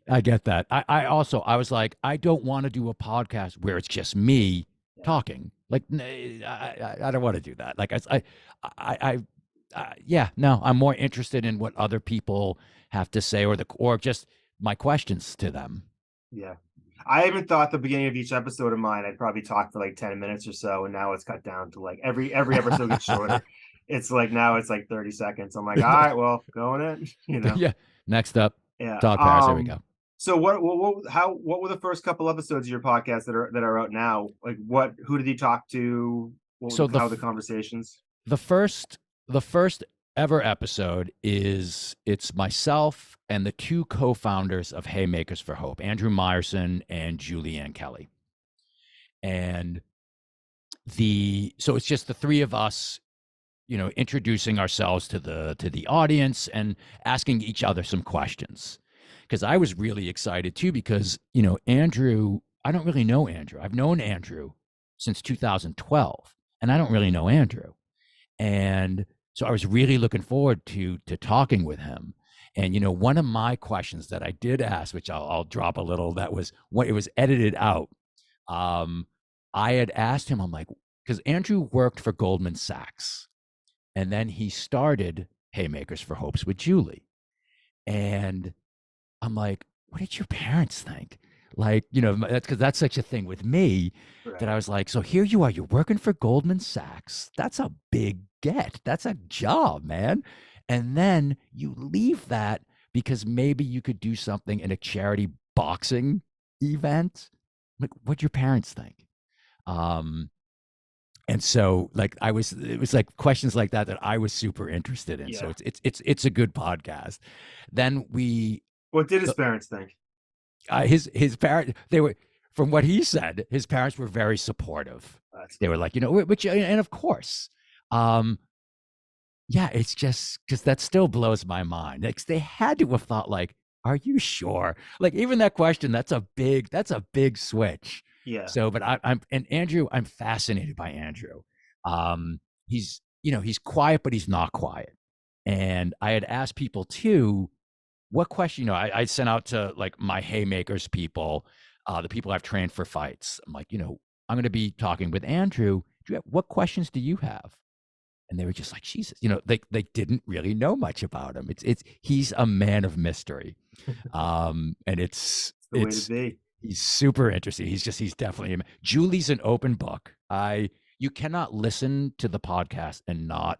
I get that. I was like, I don't want to do a podcast where it's just me talking. Like, I don't want to do that. Like, I'm more interested in what other people have to say, or just my questions to them. Yeah. I even thought the beginning of each episode of mine, I'd probably talk for like 10 minutes or so. And now it's cut down to like every episode gets shorter. It's like, now it's like 30 seconds. I'm like, all right, well, going in, Yeah. Next up. Yeah. Todd Paris. Here we go. So what were the first couple episodes of your podcast that are out now? Like, who did you talk to? How were the conversations? The first ever episode it's myself and the two co-founders of Haymakers for Hope, Andrew Meyerson and Julianne Kelly. And so it's just the three of us, introducing ourselves to the audience and asking each other some questions. Because I was really excited too, because, Andrew, I don't really know Andrew. I've known Andrew since 2012, and I don't really know Andrew. And so I was really looking forward to talking with him. And, one of my questions that I did ask, which I'll drop a little, that was what it was edited out. I had asked him, I'm like, because Andrew worked for Goldman Sachs, and then he started Haymakers for Hopes with Julie. And I'm like, what did your parents think? Like, that's because that's such a thing with me, right, that I was like, so here you are, you're working for Goldman Sachs. That's a big get. That's a job, man. And then you leave that because maybe you could do something in a charity boxing event. Like, what'd your parents think? Um, and so like it was like questions like that that I was super interested in. So Yeah. it's a good podcast. Then What did his parents think? his parents, they were, from what he said, his parents were very supportive. That's They good. were like, which, and of course, um, yeah, it's just because that still blows my mind. Like, they had to have thought, like, are you sure? Like, even that question, that's a big switch. Yeah. So, but and Andrew, I'm fascinated by Andrew. He's, he's quiet, but he's not quiet. And I had asked people too, what question, I sent out to like my haymakers people, the people I've trained for fights. I'm like, I'm going to be talking with Andrew. What questions do you have? And they were just like, Jesus, they didn't really know much about him. He's a man of mystery. And It's the way to be. he's super interesting. He's definitely, Julie's an open book. You cannot listen to the podcast and not,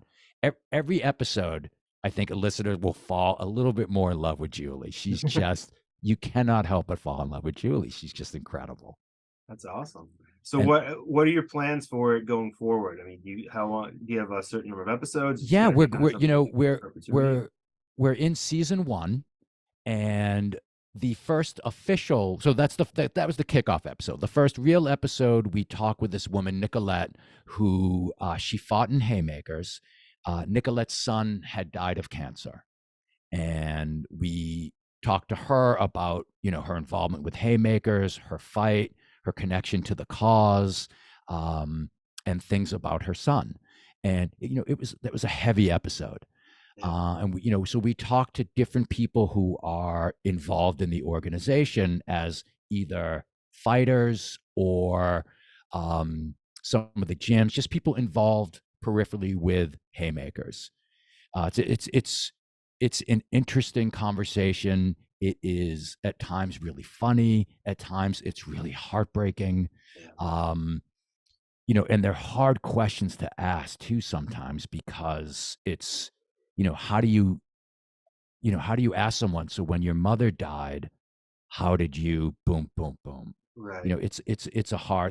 every episode, I think a listener will fall a little bit more in love with Julie. She's just, you cannot help but fall in love with Julie. She's just incredible. That's awesome. So And what are your plans for it going forward? I mean, how long do you have a certain number of episodes? Is it yeah, gonna be kind of something perpetuity? we're in season 1, and the first official, so that was the kickoff episode. The first real episode, we talk with this woman Nicolette, who she fought in haymakers. Nicolette's son had died of cancer, and we talked to her about her involvement with haymakers, her fight, her connection to the cause, and things about her son. And that was a heavy episode. Yeah. And so we talked to different people who are involved in the organization as either fighters or some of the gyms, just people involved peripherally with haymakers. It's an interesting conversation. It is at times really funny. At times it's really heartbreaking. Yeah. And they're hard questions to ask too sometimes, because it's, how do you ask someone, so when your mother died, how did you boom, boom, boom? Right.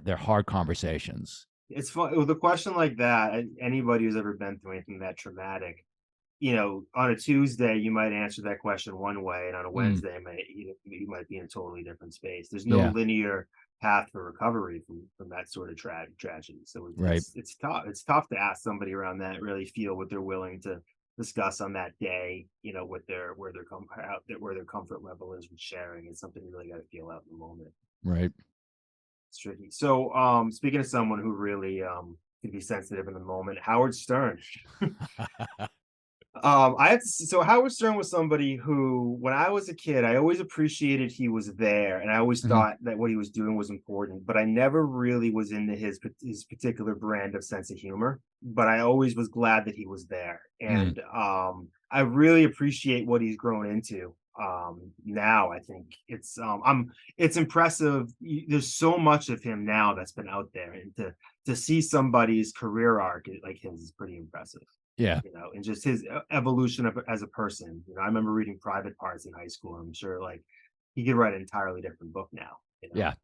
They're hard conversations. It's fun with a question like that. Anybody who's ever been through anything that traumatic, on a Tuesday, you might answer that question one way, and on a Mm, Wednesday, you might be in a totally different space. There's no yeah, linear path for recovery from that sort of tragedy. So right. it's tough. It's tough to ask somebody around that, really feel what they're willing to discuss on that day. What their where their comfort level is with sharing. It's something you really got to feel out in the moment. Right. It's tricky. So, speaking of someone who really can be sensitive in the moment, Howard Stern. I have to so Howard Stern was somebody who, when I was a kid, I always appreciated he was there, and I always Mhm. thought that what he was doing was important, but I never really was into his particular brand of sense of humor. But I always was glad that he was there, Mm, and I really appreciate what he's grown into. Now I think it's impressive. There's so much of him now that's been out there, and to see somebody's career arc like his is pretty impressive. yeah. And just his evolution as a person. I remember reading Private Parts in high school. I'm sure like he could write an entirely different book now. Yeah.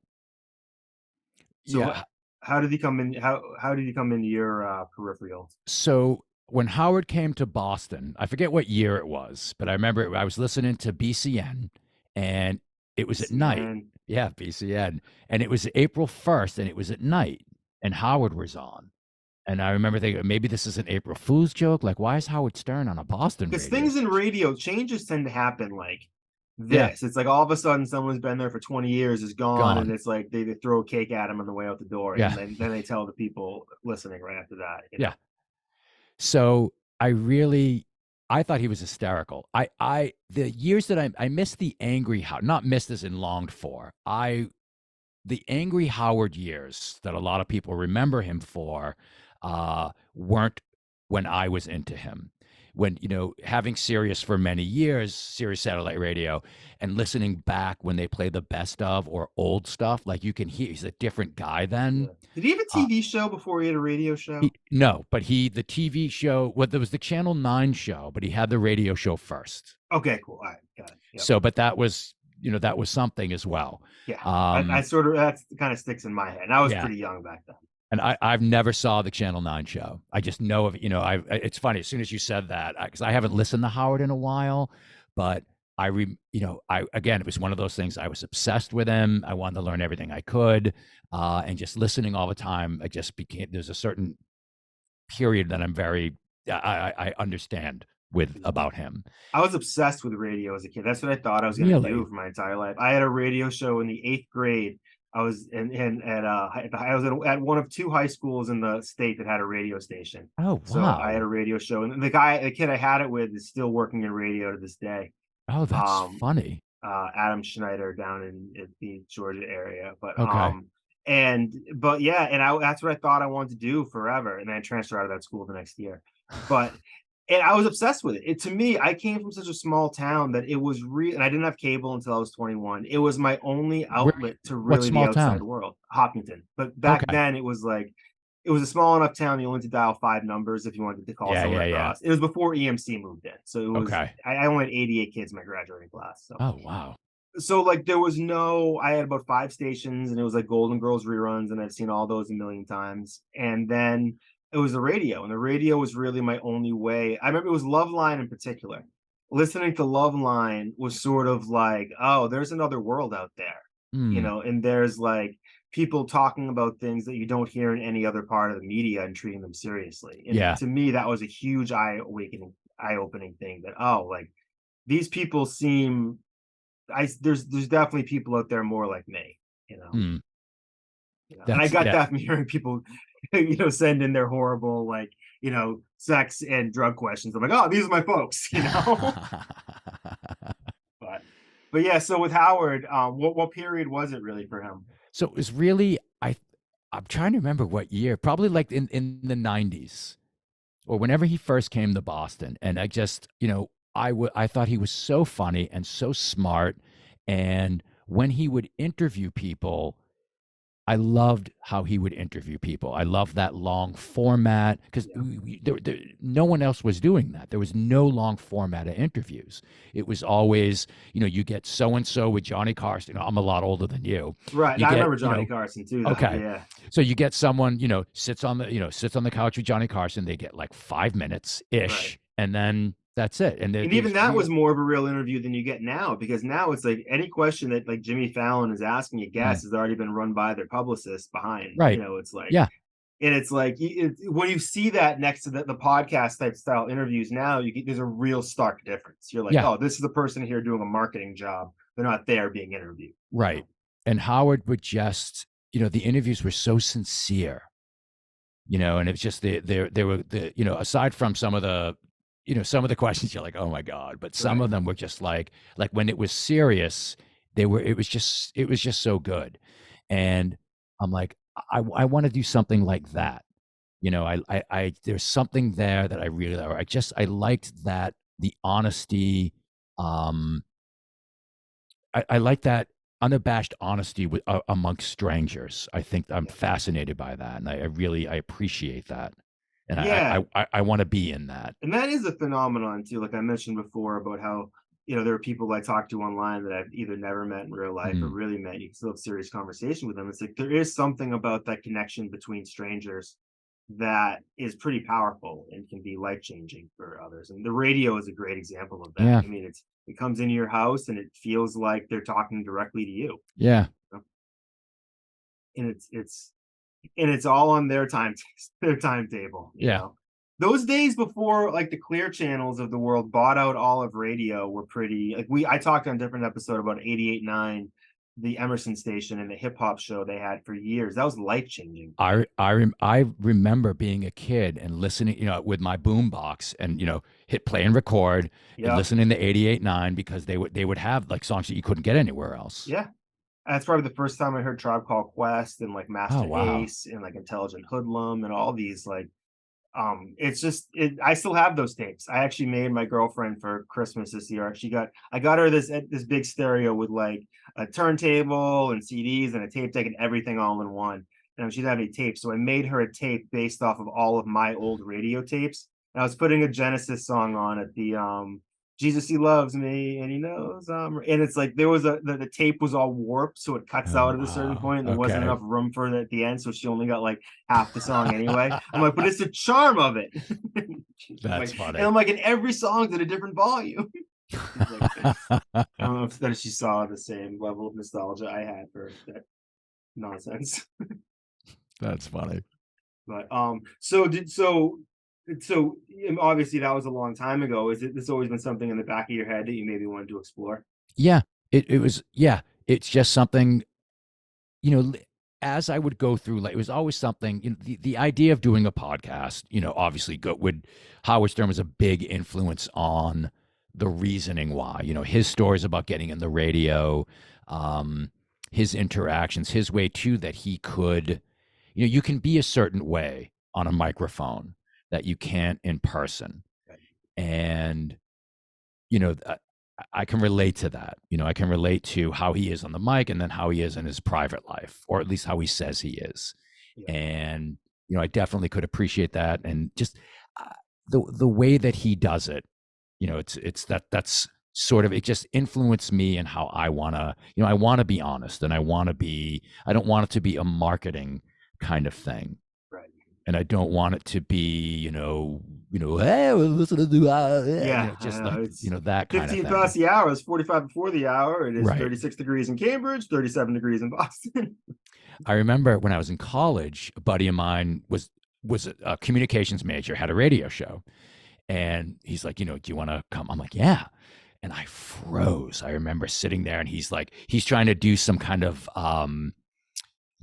So Yeah. how did he come in? How did he come into your peripheral? So when Howard came to Boston, I forget what year it was, but I remember I was listening to BCN, and it was at night. BCN. Yeah, BCN. And it was April 1st, and it was at night, and Howard was on. And I remember thinking, maybe this is an April Fool's joke. Like, why is Howard Stern on a Boston Because radio things in station? radio changes tend to happen like Yeah, this. It's like all of a sudden someone's been there for 20 years is gone, and gone. it's like they throw a cake at him on the way out the door, and Yeah, then they tell the people listening right after that. yeah. So I thought he was hysterical. The years that I missed the angry Howard, not missed as in longed for. The angry Howard years that a lot of people remember him for, weren't when I was into him. when, having Sirius for many years, Sirius satellite radio, and listening back when they play the best of or old stuff, like you can hear he's a different guy then. Yeah. Did he have a Uh, TV show before he had a radio show? no, but the TV show, well, there was the Channel 9 show, but he had the radio show first. Okay, cool. All right, got it. Yep. So, but that was, that was something as well. Yeah, I sort of, that kind of sticks in my head. And I was pretty young back then. And I've never saw the Channel 9 show. I just know of, it's funny, as soon as you said that, because I haven't listened to Howard in a while, but again, it was one of those things. I was obsessed with him. I wanted to learn everything I could. And just listening all the time, there's a certain period that I understand about him. I was obsessed with radio as a kid. That's what I thought I was going to do for my entire life. I had a radio show in the 8th grade. I was at one of 2 high schools in the state that had a radio station. Oh, wow. So I had a radio show, and the kid I had it with is still working in radio to this day. Oh, that's funny. Adam Schneider down in the Georgia area. But okay. That's what I thought I wanted to do forever. And then I transferred out of that school the next year. But and I was obsessed with it. To me, I came from such a small town that it was real, and I didn't have cable until I was 21. It was my only outlet to really the outside world. Hopkinton. But back then it was a small enough town you only had to dial 5 numbers if you wanted to call somewhere across. It was before EMC moved in. So it was I only had 88 kids in my graduating class. So oh, wow. So there was I had about 5 stations, and it was like Golden Girls reruns, and I've seen all those a million times. And then it was the radio, and the radio was really my only way. I remember it was Loveline in particular. Listening to Loveline was sort of like, oh, there's another world out there, and there's like people talking about things that you don't hear in any other part of the media and treating them seriously. And to me, that was a huge eye-opening thing that, oh, like these people seem, there's definitely people out there more like me, and I got that from hearing people send in their horrible, sex and drug questions. I'm like, oh, these are my folks, but yeah. So with Howard, what period was it really for him? So it was really, I'm trying to remember what year, probably like in the 90s or whenever he first came to Boston. And I just, I thought he was so funny and so smart. And when he would interview people, I loved how he would interview people. I loved that long format because no one else was doing that. There was no long format of interviews. It was always, you get so-and-so with Johnny Carson. I'm a lot older than you. Right. I remember Johnny Carson too. Okay. Yeah. So you get someone, sits on the couch with Johnny Carson. They get like 5 minutes-ish. Right. And then that's it. And even that was more of a real interview than you get now, because now it's like any question that like Jimmy Fallon is asking a guest has already been run by their publicist behind. Right. It's like, and it's like when you see that next to the podcast type style interviews now, there's a real stark difference. You're like, oh, this is the person here doing a marketing job. They're not there being interviewed. Right. And Howard would just, the interviews were so sincere, and it's just they were aside from some of the questions you're like, oh my God, but some of them were just like when it was serious, it was just so good. And I'm like, I want to do something like that. There's something there that I really like. I liked that, the honesty. I like that unabashed honesty amongst strangers. I think I'm fascinated by that. And I appreciate that. And I want to be in that. And that is a phenomenon too. Like I mentioned before about how, there are people I talk to online that I've either never met in real life or really met. You can still have serious conversation with them. It's like there is something about that connection between strangers that is pretty powerful and can be life-changing for others. And the radio is a great example of that. Yeah. I mean, it comes into your house and it feels like they're talking directly to you. Yeah. And it's all on their timetable. You know? Those days before like the Clear channels of the world bought out all of radio were pretty I talked on a different episode about 88.9, the Emerson station, and the hip hop show they had for years. That was life-changing. I remember being a kid and listening, with my boombox and hit play and record and listening to 88.9 because they would have like songs that you couldn't get anywhere else. Yeah. That's probably the first time I heard Tribe Called Quest and like Master Ace and like Intelligent Hoodlum and all these It's just I still have those tapes. I actually made my girlfriend for Christmas this year. I got her this big stereo with like a turntable and CDs and a tape deck and everything all in one. And she didn't have any tapes, so I made her a tape based off of all of my old radio tapes. And I was putting a Genesis song on it, the Jesus, he loves me and he knows and it's like there was the tape was all warped, so it cuts Oh, out at a certain wow. point and there wasn't Okay. enough room for it at the end, so she only got like half the song anyway. I'm like, but it's the charm of it. That's Like, and funny. I'm like, and every song's at a different volume. She's like, I don't know if that she saw the same level of nostalgia I had for that nonsense. That's funny. But so obviously that was a long time ago. Is it this always been something in the back of your head that you maybe wanted to explore? Yeah, it was, yeah, it's just something, you know, as I would go through, like, it was always something, you know, the idea of doing a podcast, you know, obviously Howard Stern was a big influence on the reasoning why, you know, his stories about getting in the radio, um, his interactions, his way too, that he could, you know, you can be a certain way on a microphone that you can't in person. And, you know, I can relate to that. You know, I can relate to how he is on the mic and then how he is in his private life, or at least how he says he is. Yeah. And, you know, I definitely could appreciate that. And just the way that he does it, you know, that's sort of, it just influenced me and how I want to, you know, I want to be honest and I don't want it to be a marketing kind of thing. Right. And I don't want it to be, hey, well, listen to do, you Yeah, know, just like, you it's know, that kind of 15 thing. past the hour. It's 45 before the hour. It is Right. 36 degrees in Cambridge, 37 degrees in Boston. I remember when I was in college, a buddy of mine was a communications major, had a radio show, and he's like, you know, do you want to come? I'm like, yeah. And I froze. I remember sitting there, and he's like, he's trying to do some kind of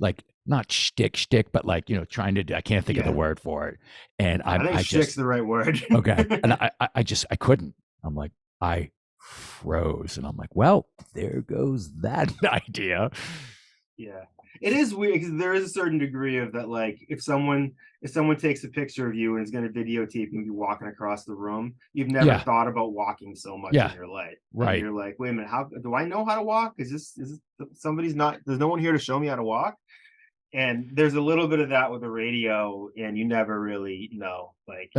like not shtick, but like, you know, trying to do, I can't think of the Yeah, word for it. And I think I shtick's just, the right word. okay. And I couldn't. I'm like, I froze. And I'm like, well, there goes that idea. Yeah, it is weird because there is a certain degree of that. Like, if someone takes a picture of you and is going to videotape you walking across the room, you've never Yeah. thought about walking so much in Yeah. your life, and Right. you're like, wait a minute, how do I know how to walk? Is this somebody's not? There's no one here to show me how to walk. And there's a little bit of that with the radio, and you never really know, like,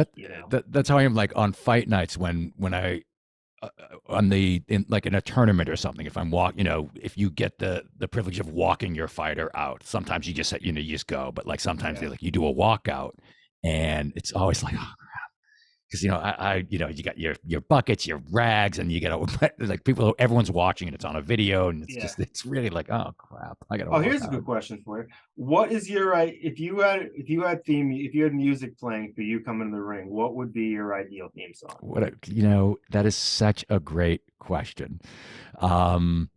That's how I am, like, on fight nights when I on the in like in a tournament or something. If I'm walk, you know, if you get the privilege of walking your fighter out, sometimes you just, you know, you just go. But like sometimes they yeah, like you do a walkout, and it's always like, oh, because, you know, you know, you got your buckets, your rags, and you got like people, everyone's watching, and it's on a video, and yeah. it's really like, oh crap, I got to Oh, walk here's a good out. question for you. What is your if you had music playing for you coming in the ring, what would be your ideal theme song? You know, that is such a great question. Um,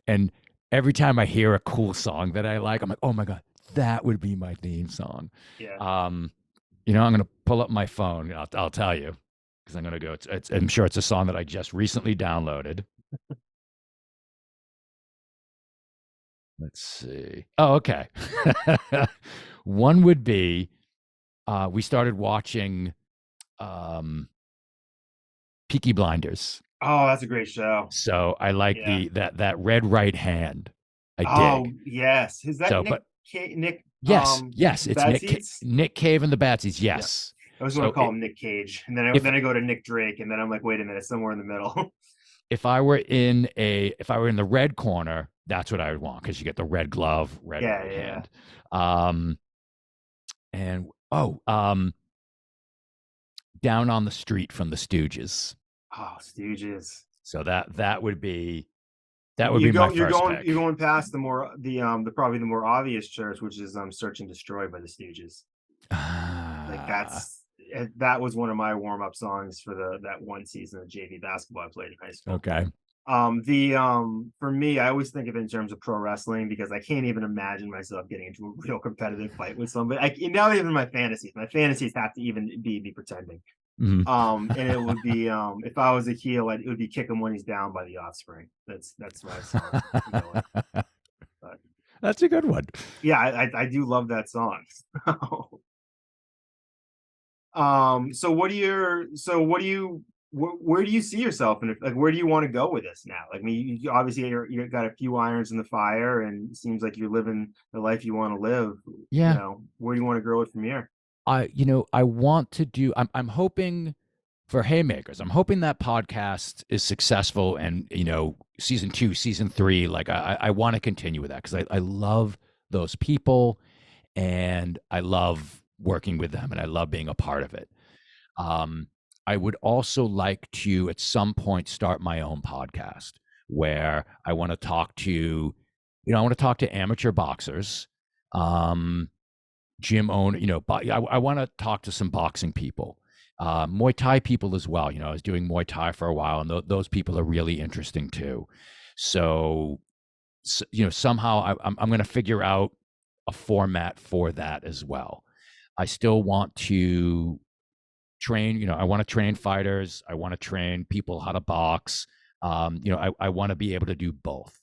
and every time I hear a cool song that I like, I'm like, oh my God, that would be my theme song. Yeah. Um, you know, I'm going to pull up my phone. I'll tell you, because I'm going to go. I'm sure it's a song that I just recently downloaded. Let's see. Oh, okay. One would be, we started watching um, Peaky Blinders. Oh, that's a great show. So I like Yeah. that red right hand. I dig. Oh, yes. Is that So, but Nick yes, the it's Bad Seeds? Nick Cave and the Batsies. Yeah. Yes. I was going to So call him Nick Cage, and if then I go to Nick Drake, and then I'm like, wait a minute, somewhere in the middle. if I were in the red corner, that's what I would want, because you get the red glove, red Yeah, right yeah. hand. And Down on the Street from the Stooges. Oh, Stooges. So that would be my first You're pick. going past the probably the more obvious choice, which is Search and Destroy by the Stooges. Like Ah, that was one of my warm-up songs for that one season of JV basketball I played in high school. okay. The for me, I always think of it in terms of pro wrestling because I can't even imagine myself getting into a real competitive fight with somebody. Now even my fantasies have to even be pretending. Mhm. And it would be if I was a heel, it would be Kick Him When He's Down by the Offspring. That's my song. But That's a good one. yeah, I do love that song. So what do you where do you see yourself, and like where do you want to go with this now? Like, I mean, you obviously you got a few irons in the fire, and it seems like you're living the life you want to live. You Yeah. know, where do you want to grow it from here? I want to do, I'm hoping for Haymakers. I'm hoping that podcast is successful and, season 2, season 3, like I want to continue with that because I love those people and I love working with them and I love being a part of it. Um, I would also like to at some point start my own podcast where I want to talk to, I want to talk to amateur boxers, um, gym owner, I want to talk to some boxing people, Muay Thai people as well. I was doing Muay Thai for a while, and those people are really interesting too. So, somehow I'm going to figure out a format for that as well. I still want to train, I want to train fighters. I want to train people how to box. I want to be able to do both.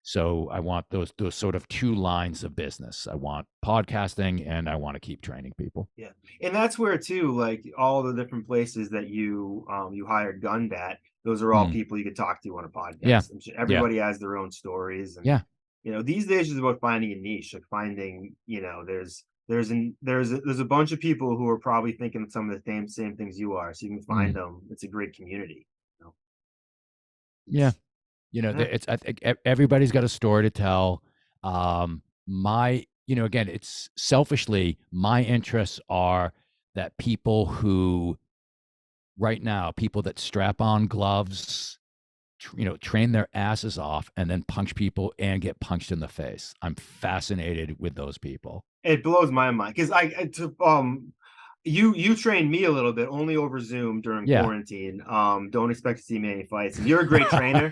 So I want those sort of two lines of business. I want podcasting and I want to keep training people. Yeah. And that's where too, like all the different places that you hired Gund at, those are all Mm. people you could talk to on a Yeah. podcast. Everybody has their own stories, and Yeah. these days is about finding a niche, like finding, there's a bunch of people who are probably thinking of some of the same things you are, so you can find Mm. them. It's a great community. Yeah. Yeah. I think everybody's got a story to tell. Again, it's selfishly, my interests are that people who right now, people that strap on gloves, train their asses off and then punch people and get punched in the face. I'm fascinated with those people. It blows my mind because you trained me a little bit, only over Zoom during Yeah. quarantine. Don't expect to see me any fights. And you're a great trainer.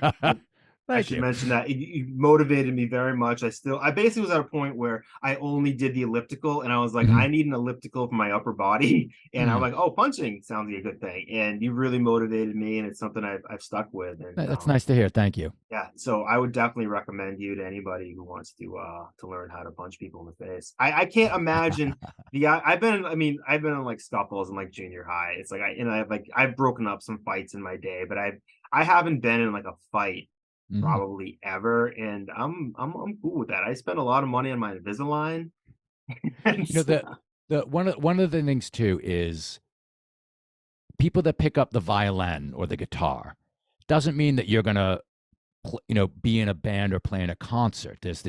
I Thank should you. mention that you motivated me very much. I basically was at a point where I only did the elliptical, and I was like, Mm-hmm. I need an elliptical for my upper body. And I'm Mm. like, oh, punching sounds like a good thing. And you really motivated me, and it's something I've stuck with. And That's nice to hear. Thank you. yeah, so I would definitely recommend you to anybody who wants to learn how to punch people in the face. I can't imagine I've been in like scuffles in like junior high. It's like I've broken up some fights in my day, but I haven't been in like a fight Mm-hmm. probably ever, and I'm cool with that. I spent a lot of money on my Invisalign. And The one of the things too is people that pick up the violin or the guitar doesn't mean that you're gonna be in a band or play in a concert. There's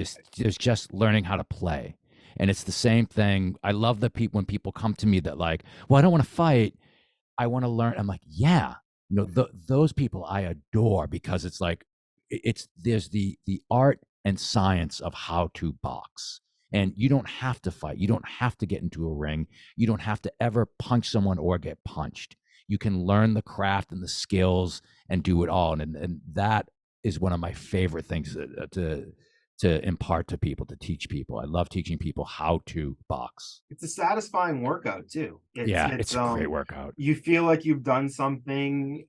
just learning how to play, and it's the same thing. I love the people when people come to me that like, well, I don't want to fight, I want to learn. I'm like, yeah, those people I adore because it's like there's the art and science of how to box. And you don't have to fight. You don't have to get into a ring. You don't have to ever punch someone or get punched. You can learn the craft and the skills and do it all. And that is one of my favorite things to impart to people, to teach people. I love teaching people how to box. it's a satisfying workout too. It's a great workout. You feel like you've done something.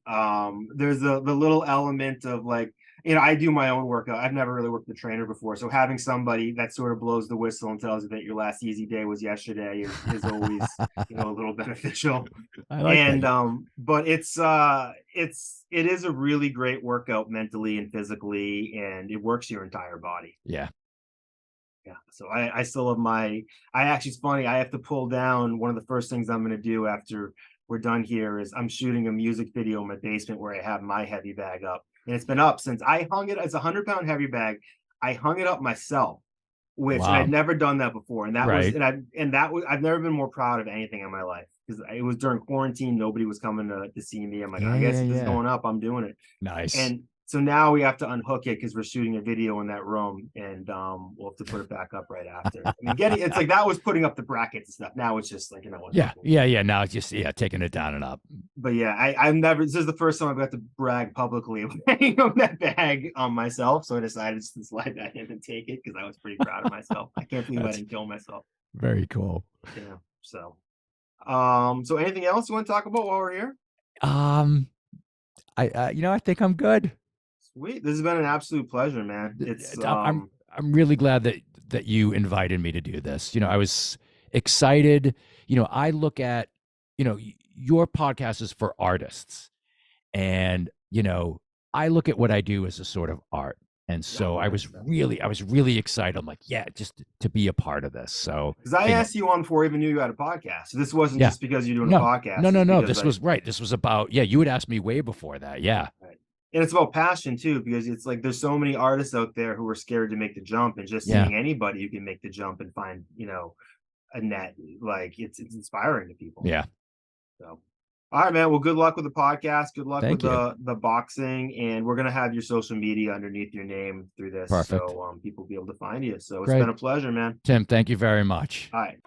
There's the little element of like, I do my own workout. I've never really worked with a trainer before, so having somebody that sort of blows the whistle and tells you that your last easy day was yesterday is always a little beneficial. I like And that. but it is a really great workout mentally and physically, and it works your entire body. Yeah. Yeah, so I still have I actually, it's funny, I have to pull down. One of the first things I'm going to do after we're done here is I'm shooting a music video in my basement where I have my heavy bag up, and it's been up since I hung it. It's a 100-pound heavy bag. I hung it up myself, and Wow. I'd never done that before, and Right. I've never been more proud of anything in my life because it was during quarantine. Nobody was coming to see me. I'm like, Yeah, I guess yeah, if this is yeah. going up, I'm doing it. Nice. And so now we have to unhook it because we're shooting a video in that room, and we'll have to put it back up right after. I mean, it's like that was putting up the brackets and stuff. Now it's just like Yeah, yeah, yeah. Now it's just taking it down and up. But yeah, I've never. This is the first time I've got to brag publicly of hanging on that bag on myself. So I decided to slide that in and take it because I was pretty proud of myself. I can't believe I didn't kill myself. Very cool. Yeah. So anything else you want to talk about while we're here? I think I'm good. Sweet. This has been an absolute pleasure, man. It's I'm really glad that you invited me to do this. I was excited. I look at your podcast is for artists, and I look at what I do as a sort of art. And so I was really excited. I'm like, yeah, just to be a part of this. So because I asked you on before I even knew you had a podcast. So this wasn't just because you're doing a podcast. No. This was right. This was about, you had asked me way before that. Yeah. Right. And it's about passion too, because it's like there's so many artists out there who are scared to make the jump, and just seeing anybody who can make the jump and find, a net, like it's inspiring to people. Yeah. So, all right, man. Well, good luck with the podcast. Good luck Thank with you. the boxing, and we're gonna have your social media underneath your name through this, Perfect. so people will be able to find you. So it's Great. been a pleasure, man. Tim, thank you very much. All right.